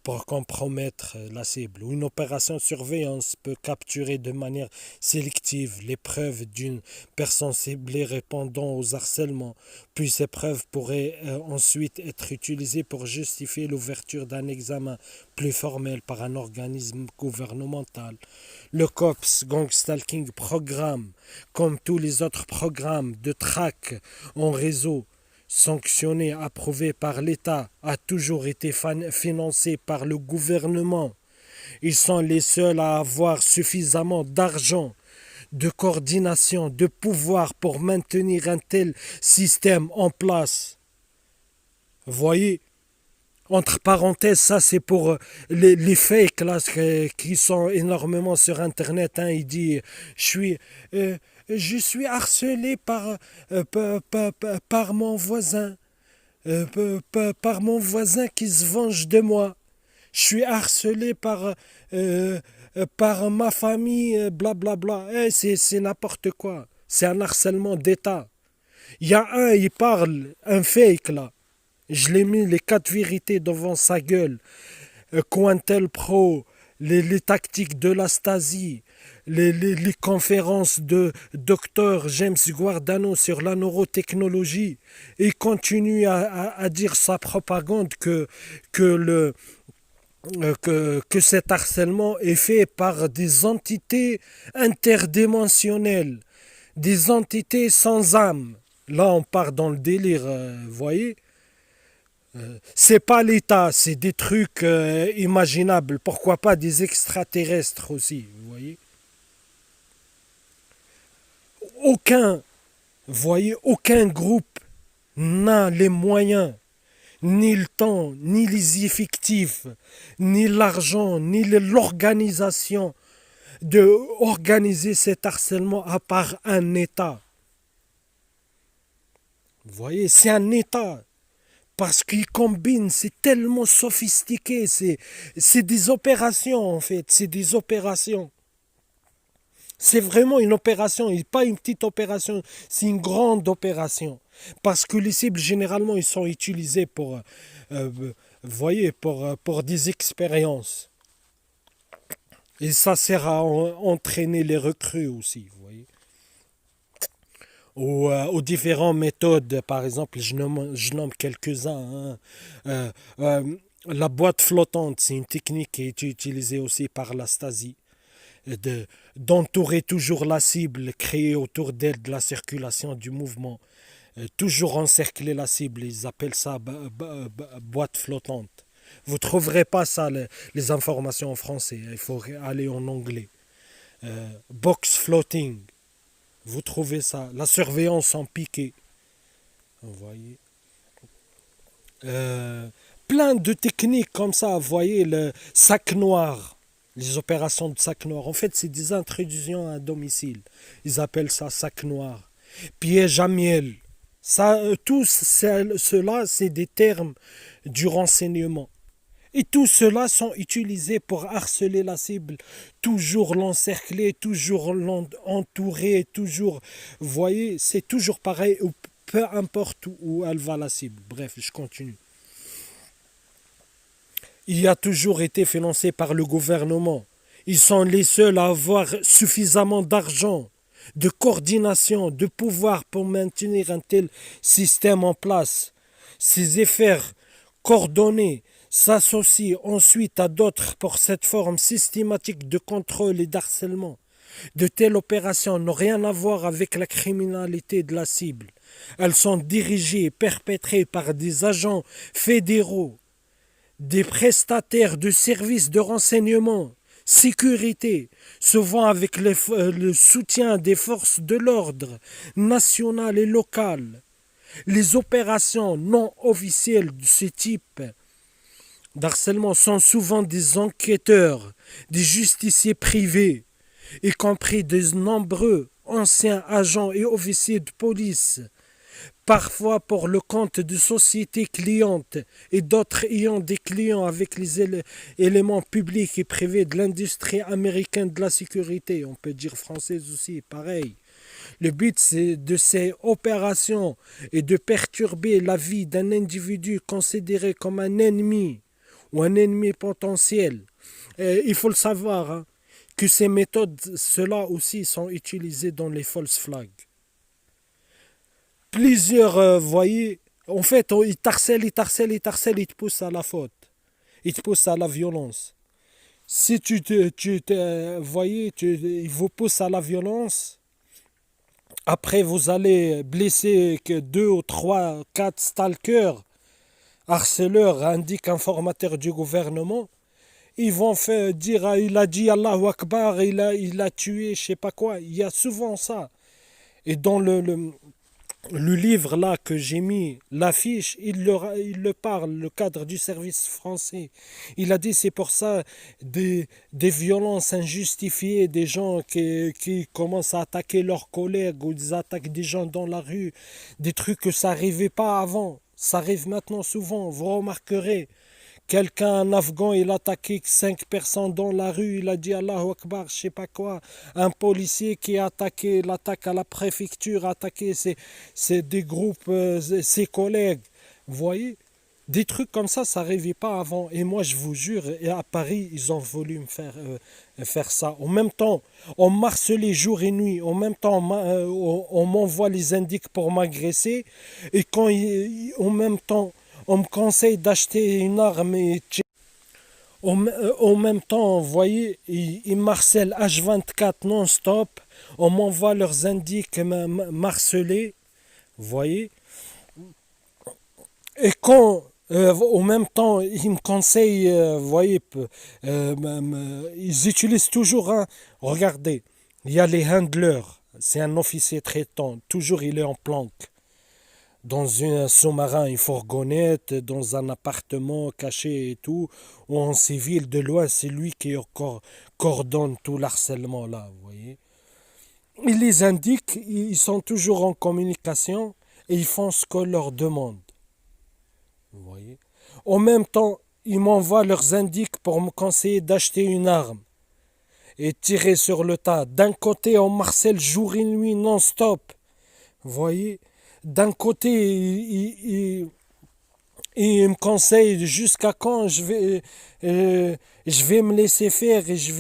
Speaker 1: pour compromettre la cible. Ou une opération de surveillance peut capturer de manière sélective les preuves d'une personne ciblée répondant aux harcèlements, puis ces preuves pourraient ensuite être utilisées pour justifier l'ouverture d'un examen plus formel par un organisme gouvernemental. Le COPS, Gang Stalking Programme, comme tous les autres programmes de traque en réseau, sanctionné, approuvé par l'État, a toujours été financé par le gouvernement. Ils sont les seuls à avoir suffisamment d'argent, de coordination, de pouvoir pour maintenir un tel système en place. Vous voyez, entre parenthèses, ça c'est pour les fakes là, qui sont énormément sur Internet. Hein. Il dit, je suis harcelé par mon voisin, par mon voisin qui se venge de moi. Je suis harcelé par ma famille, blablabla. C'est n'importe quoi. C'est un harcèlement d'État. Il y a il parle, un fake là. Je l'ai mis les 4 vérités devant sa gueule. COINTELPRO, les tactiques de la Stasi, les conférences de Dr James Guardano sur la neurotechnologie. Il continue à dire sa propagande que cet harcèlement est fait par des entités interdimensionnelles, des entités sans âme. Là, on part dans le délire, vous voyez. C'est pas l'État, c'est des trucs imaginables. Pourquoi pas des extraterrestres aussi, vous voyez. aucun, voyez, aucun groupe n'a les moyens, ni le temps, ni les effectifs, ni l'argent, ni l'organisation de organiser cet harcèlement à part un État. Vous voyez, c'est un État. Parce qu'il combine, c'est tellement sophistiqué, c'est des opérations en fait, c'est des opérations. C'est vraiment une opération, et pas une petite opération, c'est une grande opération. Parce que les cibles, généralement, ils sont utilisés vous voyez, pour des expériences. Et ça sert à entraîner les recrues aussi, vous voyez. Aux différentes méthodes, par exemple, je nomme quelques-uns, hein. Euh, la boîte flottante, c'est une technique qui est utilisée aussi par la Stasi, d'entourer toujours la cible, créer autour d'elle de la circulation du mouvement, toujours encercler la cible, ils appellent ça boîte flottante. Vous ne trouverez pas ça, les informations en français, il faut aller en anglais. Box floating, vous trouvez ça, la surveillance en piqué, vous voyez. Euh, Plein de techniques comme ça, vous voyez, le sac noir, les opérations de sac noir. En fait, c'est des intrusions à domicile. Ils appellent ça sac noir. Piège à miel. Ça, cela, c'est des termes du renseignement. Et tout cela sont utilisés pour harceler la cible, toujours l'encercler, toujours l'entourer, toujours, vous voyez, c'est toujours pareil, peu importe où elle va la cible. Bref, je continue. Il a toujours été financé par le gouvernement. Ils sont les seuls à avoir suffisamment d'argent, de coordination, de pouvoir pour maintenir un tel système en place. Ces efforts coordonnés s'associent ensuite à d'autres pour cette forme systématique de contrôle et d'harcèlement. De telles opérations n'ont rien à voir avec la criminalité de la cible. Elles sont dirigées et perpétrées par des agents fédéraux, des prestataires de services de renseignement, sécurité, souvent avec le soutien des forces de l'ordre nationales et locales. Les opérations non officielles de ce type d'harcèlement sont souvent des enquêteurs, des justiciers privés, y compris de nombreux anciens agents et officiers de police, parfois pour le compte de sociétés clientes et d'autres ayant des clients avec les éléments publics et privés de l'industrie américaine de la sécurité, on peut dire française aussi, pareil. Le but de ces opérations est de perturber la vie d'un individu considéré comme un ennemi ou un ennemi potentiel. Il faut le savoir, hein, que ces méthodes, ceux-là aussi, sont utilisées dans les false flags. Plusieurs, voyez, en fait, ils t'harcèlent, ils te poussent à la faute. Ils te poussent à la violence. Si voyez, ils vous poussent à la violence, après vous allez blesser que 2 ou 3, 4 stalkers, harceleurs, indique informateur du gouvernement. Ils vont faire dire, il a dit Allahu Akbar, il a tué, je sais pas quoi. Il y a souvent ça. Et dans le livre là que j'ai mis, l'affiche, il le parle, le cadre du service français. Il a dit c'est pour ça des violences injustifiées, des gens qui commencent à attaquer leurs collègues ou ils attaquent des gens dans la rue, des trucs que ça n'arrivait pas avant. Ça arrive maintenant souvent, vous remarquerez. Quelqu'un, un Afghan, il a attaqué 5 personnes dans la rue, il a dit Allahu Akbar, je sais pas quoi. Un policier qui a attaqué, l'attaque à la préfecture, a attaqué des groupes, ses collègues. Vous voyez, des trucs comme ça n'arrivait pas avant. Et moi, je vous jure, et à Paris, ils ont voulu me faire ça. En même temps, on m'harcelait jour et nuit. En même temps, on m'envoie les indices pour m'agresser. Et en même temps, on me conseille d'acheter une arme et en même temps, vous voyez, ils m'harcèlent H24 non-stop. On m'envoie leurs indices m'harceler, vous voyez. Et quand, en même temps, ils me conseillent, vous voyez, ils utilisent toujours, hein, regardez, il y a les handlers. C'est un officier traitant. Toujours il est en planque. Dans un sous-marin, une fourgonnette, dans un appartement caché et tout, ou en civil, de loin, c'est lui qui coordonne tout l'harcèlement là, vous voyez. Il les indique, ils sont toujours en communication et ils font ce qu'on leur demande, vous voyez. En même temps, ils m'envoient leurs indices pour me conseiller d'acheter une arme et tirer sur le tas. D'un côté, on harcèle jour et nuit non-stop, vous voyez. D'un côté, il me conseille jusqu'à quand je vais me laisser faire et je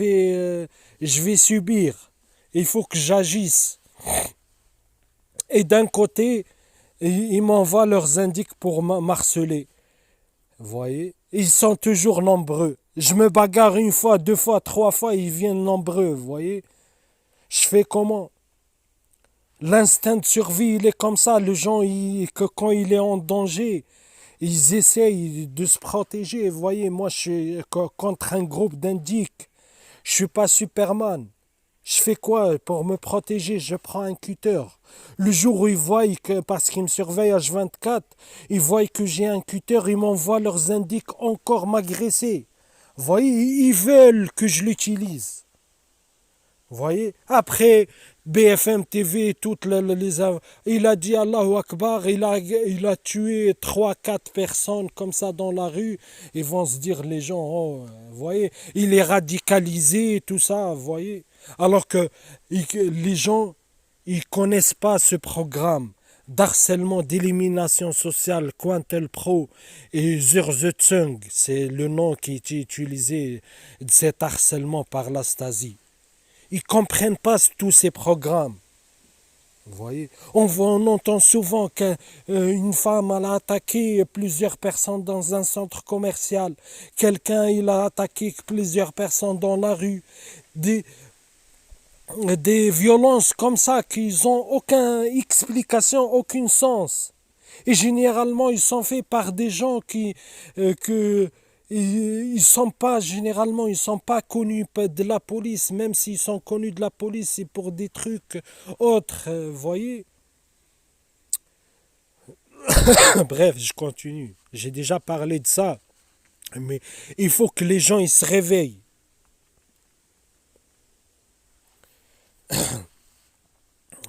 Speaker 1: vais subir. Il faut que j'agisse. Et d'un côté, ils m'envoient leurs indices pour m'harceler. Vous voyez? Ils sont toujours nombreux. Je me bagarre une fois, deux fois, trois fois, ils viennent nombreux, vous voyez? Je fais comment? L'instinct de survie, il est comme ça. Le gens, que quand il est en danger, ils essayent de se protéger. Vous voyez, moi, je suis contre un groupe d'indiques. Je suis pas Superman. Je fais quoi pour me protéger? Je prends un cutter. Le jour où ils voient que, parce qu'ils me surveillent H24, ils voient que j'ai un cutter, ils m'envoient leurs indices encore m'agresser. Vous voyez, ils veulent que je l'utilise. Vous voyez? Après, BFM TV, il a dit Allahu Akbar, il a tué trois quatre personnes comme ça dans la rue. Ils vont se dire, les gens, oh, vous voyez, il est radicalisé, tout ça, vous voyez. Alors que les gens, ils connaissent pas ce programme d'harcèlement, d'élimination sociale, Quantel Pro et Zurzetsung. C'est le nom qui est utilisé de cet harcèlement par la Stasi. Ils ne comprennent pas tous ces programmes. Vous voyez, on entend souvent qu'une femme elle a attaqué plusieurs personnes dans un centre commercial. Quelqu'un il a attaqué plusieurs personnes dans la rue. Des violences comme ça qui n'ont aucune explication, aucun sens. Et généralement, ils sont faits par des gens ils sont pas, généralement, ils sont pas connus de la police, même s'ils sont connus de la police, c'est pour des trucs autres, vous voyez. Bref, je continue. J'ai déjà parlé de ça, mais il faut que les gens ils se réveillent.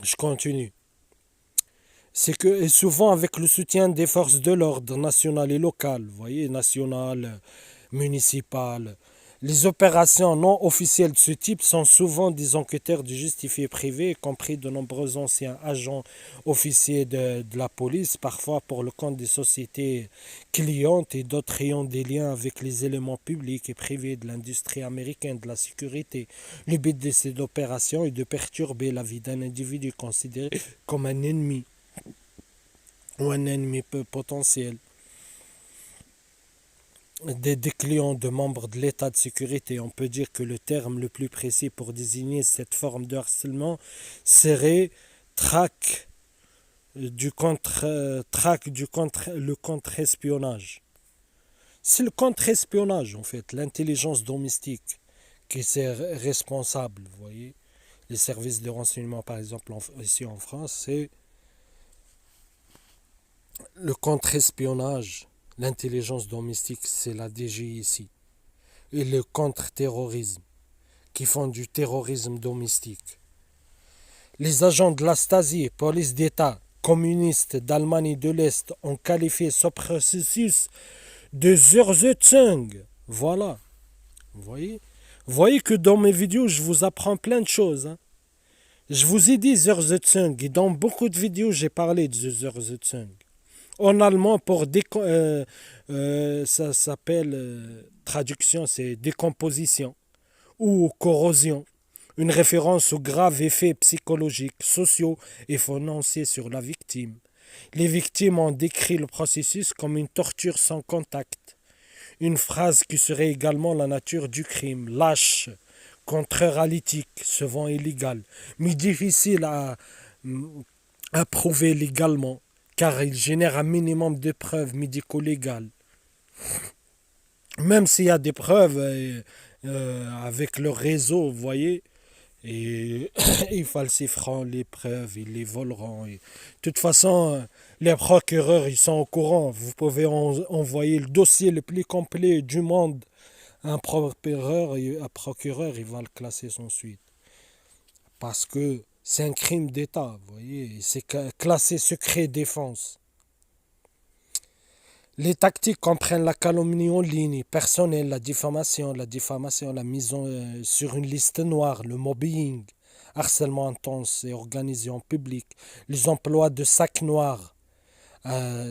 Speaker 1: Je continue. C'est que et souvent avec le soutien des forces de l'ordre nationales et locales, vous voyez, nationales, municipales. Les opérations non officielles de ce type sont souvent des enquêteurs de justifiés privés, y compris de nombreux anciens agents officiers de la police, parfois pour le compte des sociétés clientes et d'autres ayant des liens avec les éléments publics et privés de l'industrie américaine de la sécurité. Le but de ces opérations est de perturber la vie d'un individu considéré comme un ennemi ou un ennemi potentiel. Des clients de membres de l'état de sécurité. On peut dire que le terme le plus précis pour désigner cette forme de harcèlement serait traque le contre-espionnage. C'est le contre-espionnage en fait, l'intelligence domestique qui est responsable, vous voyez. Les services de renseignement par exemple ici en France, c'est le contre-espionnage. L'intelligence domestique, c'est la DGI ici. Et le contre-terrorisme, qui font du terrorisme domestique. Les agents de la Stasi, police d'État, communistes d'Allemagne de l'Est ont qualifié ce processus de Zersetzung. Voilà. Vous voyez que dans mes vidéos, je vous apprends plein de choses. Hein. Je vous ai dit Zersetzung et dans beaucoup de vidéos, j'ai parlé de Zersetzung. En allemand, ça s'appelle, traduction, c'est décomposition ou corrosion. Une référence aux graves effets psychologiques, sociaux et financiers sur la victime. Les victimes ont décrit le processus comme une torture sans contact. Une phrase qui serait également la nature du crime, lâche, contraire à l'éthique, souvent illégale, mais difficile à prouver légalement, car il génère un minimum de preuves médico-légales. Même s'il y a des preuves avec le réseau, vous voyez, et ils falsifieront les preuves, ils les voleront. De toute façon, les procureurs, ils sont au courant. Vous pouvez envoyer le dossier le plus complet du monde à un procureur, il va le classer sans suite. Parce que c'est un crime d'État, vous voyez, c'est classé secret défense. Les tactiques comprennent la calomnie en ligne, personnelle, la diffamation, la mise sur une liste noire, le mobbing, harcèlement intense et organisé en public, les emplois de sacs noirs.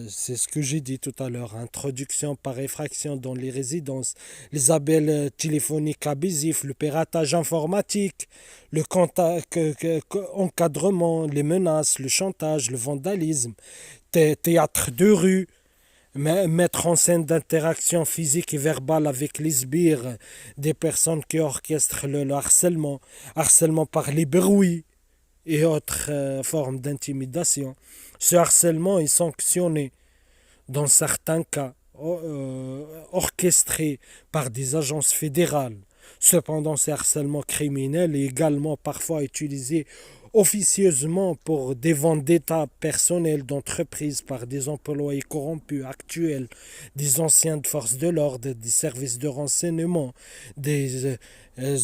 Speaker 1: C'est ce que j'ai dit tout à l'heure, introduction par effraction dans les résidences, les appels téléphoniques abusifs, le piratage informatique, le encadrement, les menaces, le chantage, le vandalisme, théâtre de rue, mettre en scène d'interactions physiques et verbales avec les sbires des personnes qui orchestrent le harcèlement par les bruits et autres formes d'intimidation. Ce harcèlement est sanctionné dans certains cas, orchestré par des agences fédérales. Cependant, ce harcèlement criminel est également parfois utilisé officieusement pour des vendettas personnelles d'entreprises par des employés corrompus actuels, des anciens de forces de l'ordre, des services de renseignement, des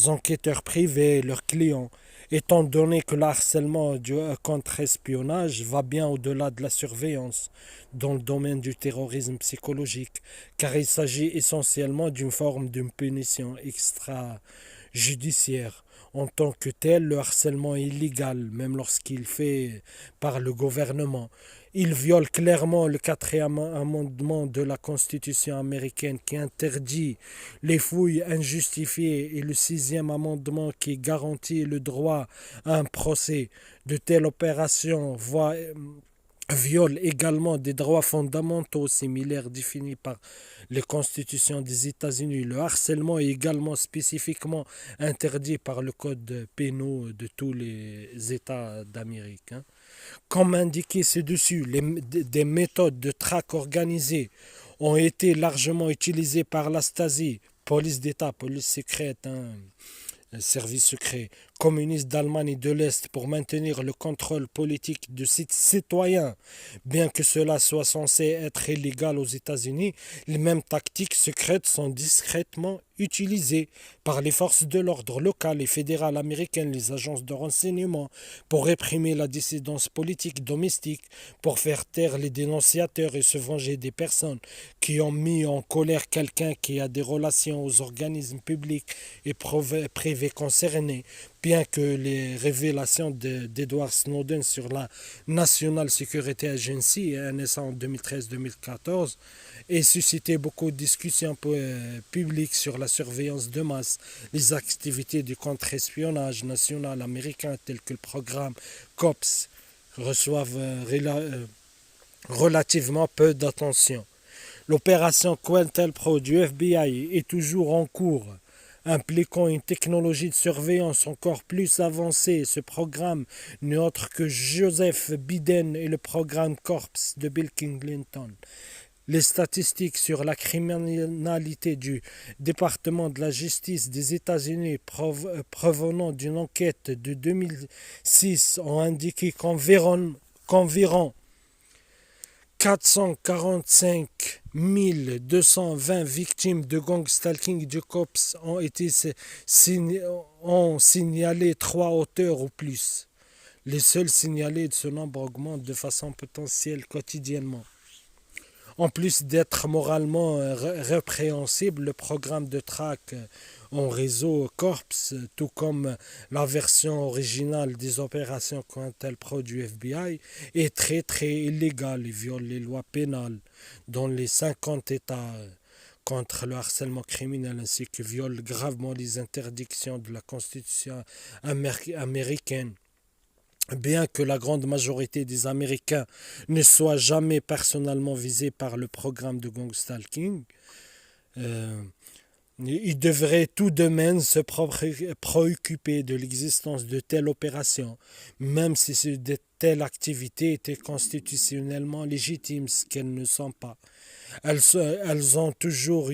Speaker 1: enquêteurs privés, leurs clients. Étant donné que le harcèlement du contre-espionnage va bien au-delà de la surveillance dans le domaine du terrorisme psychologique, car il s'agit essentiellement d'une forme de punition extrajudiciaire. En tant que tel, le harcèlement est illégal, même lorsqu'il est fait par le gouvernement. Il viole clairement le quatrième amendement de la Constitution américaine qui interdit les fouilles injustifiées et le sixième amendement qui garantit le droit à un procès. De telles opérations violent également des droits fondamentaux similaires définis par les constitutions des États-Unis. Le harcèlement est également spécifiquement interdit par le code pénal de tous les États d'Amérique. Comme indiqué ci-dessus, des méthodes de traque organisées ont été largement utilisées par la Stasi, police d'État, police secrète, service secret communiste d'Allemagne de l'Est pour maintenir le contrôle politique de ses citoyens. Bien que cela soit censé être illégal aux États-Unis, les mêmes tactiques secrètes sont discrètement utilisées par les forces de l'ordre locales et fédérales américaines, les agences de renseignement, pour réprimer la dissidence politique domestique, pour faire taire les dénonciateurs et se venger des personnes qui ont mis en colère quelqu'un qui a des relations aux organismes publics et privés concernés. Bien que les révélations d'Edward Snowden sur la National Security Agency, NSA en 2013-2014, aient suscité beaucoup de discussions publiques sur la surveillance de masse, les activités du contre-espionnage national américain tel que le programme COPS reçoivent relativement peu d'attention. L'opération COINTELPRO du FBI est toujours en cours, impliquant une technologie de surveillance encore plus avancée. Ce programme n'est autre que Joseph Biden et le programme Corps de Bill Clinton. Les statistiques sur la criminalité du département de la justice des États-Unis provenant d'une enquête de 2006 ont indiqué qu'environ 445 220 victimes de gangstalking du COPS ont signalé 3 auteurs ou plus. Les seuls signalés de ce nombre augmentent de façon potentielle quotidiennement. En plus d'être moralement répréhensible, le programme de traque en réseau Corps, tout comme la version originale des opérations COINTELPRO du FBI, est très très illégal et viole les lois pénales dans les 50 États contre le harcèlement criminel ainsi que viole gravement les interdictions de la Constitution américaine. Bien que la grande majorité des Américains ne soient jamais personnellement visés par le programme de gangstalking, ils devraient tout de même se préoccuper de l'existence de telles opérations, même si de telles activités étaient constitutionnellement légitimes, ce qu'elles ne sont pas. Elles ont toujours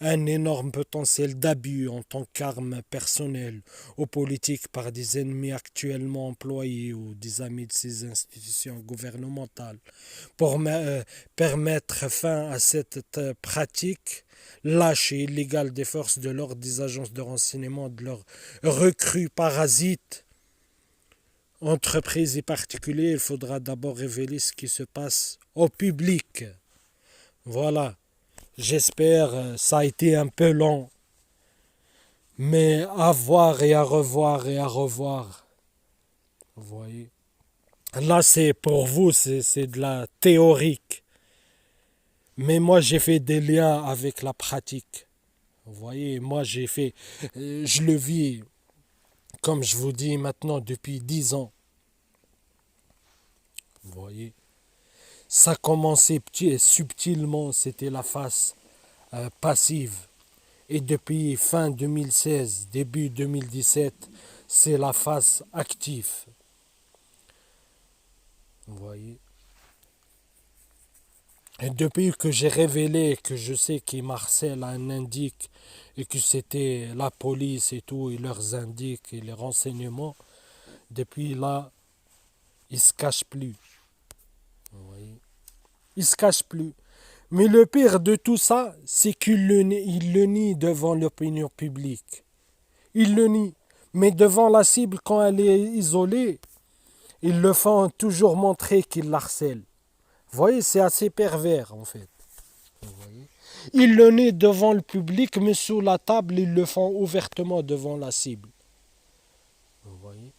Speaker 1: un énorme potentiel d'abus en tant qu'arme personnelle aux politiques par des ennemis actuellement employés ou des amis de ces institutions gouvernementales. Pour permettre fin à cette pratique lâche et illégale des forces de l'ordre, des agences de renseignement, de leurs recrues parasites, entreprises et particuliers, il faudra d'abord révéler ce qui se passe au public. Voilà, j'espère, ça a été un peu long, mais à voir et à revoir et à revoir. Vous voyez. Là, c'est pour vous, c'est de la théorique. Mais moi, j'ai fait des liens avec la pratique. Vous voyez, moi, je le vis, comme je vous dis maintenant, depuis 10 ans. Vous voyez. Ça commençait petit, subtilement, c'était la phase passive. Et depuis fin 2016, début 2017, c'est la phase active. Vous voyez. Et depuis que j'ai révélé que je sais que Marcel a un indique et que c'était la police et tout, et leurs indices et les renseignements, depuis là, ils se cachent plus. Vous voyez. Ils se cachent plus. Mais le pire de tout ça, c'est qu'il le nie devant l'opinion publique. Il le nie. Mais devant la cible, quand elle est isolée, ils le font toujours montrer qu'ils l'harcèlent. Vous voyez, c'est assez pervers en fait. Vous voyez. Ils le nient devant le public, mais sous la table, ils le font ouvertement devant la cible. Vous voyez.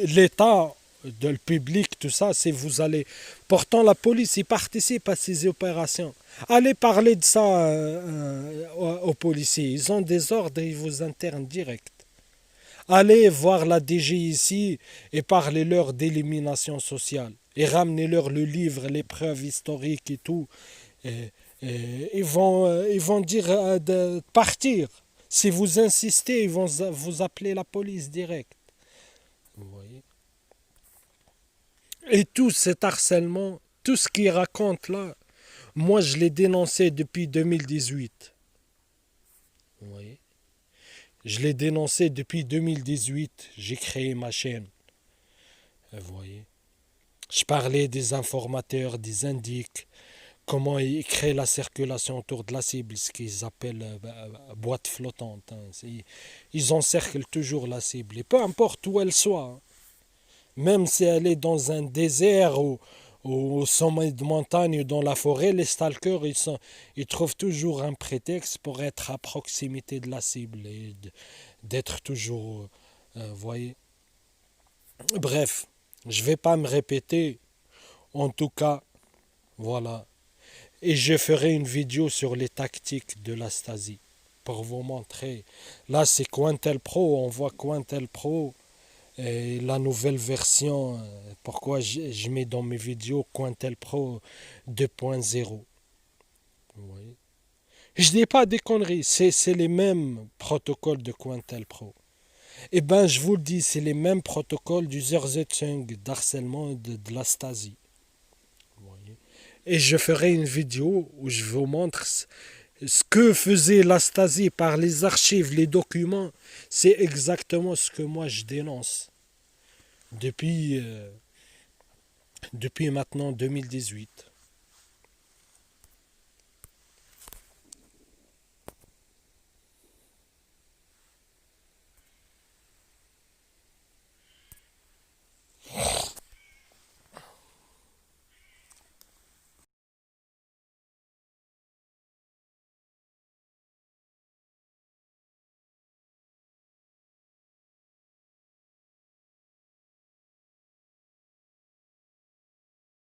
Speaker 1: L'État, le public, tout ça, c'est vous allez... Pourtant, la police, ils participent à ces opérations. Allez parler de ça aux policiers. Ils ont des ordres et ils vous internent direct. Allez voir la DG ici et parlez-leur d'élimination sociale. Et ramenez-leur le livre, les preuves historiques et tout. Ils vont dire de partir. Si vous insistez, ils vont vous appeler la police direct. Vous voyez. Et tout cet harcèlement, tout ce qu'ils racontent là, moi je l'ai dénoncé depuis 2018. Vous voyez. Je l'ai dénoncé depuis 2018. J'ai créé ma chaîne. Vous voyez. Je parlais des informateurs, des indiques, comment ils créent la circulation autour de la cible, ce qu'ils appellent boîte flottante. Hein. Ils encerclent toujours la cible, et peu importe où elle soit. Hein. Même si elle est dans un désert ou au sommet de montagne ou dans la forêt, les stalkers, ils trouvent toujours un prétexte pour être à proximité de la cible et d'être toujours, voyez. Bref, je ne vais pas me répéter. En tout cas, voilà. Et je ferai une vidéo sur les tactiques de la Stasi pour vous montrer. Là, c'est Cointel Pro. On voit Cointel Pro et la nouvelle version. Pourquoi je mets dans mes vidéos Cointel Pro 2.0. Vous voyez. Je dis pas des conneries. C'est les mêmes protocoles de Cointel Pro. Eh bien, je vous le dis, c'est les mêmes protocoles du Zersetzung, d'harcèlement de la Stasi. Et je ferai une vidéo où je vous montre ce que faisait la Stasi par les archives, les documents. C'est exactement ce que moi je dénonce depuis maintenant 2018.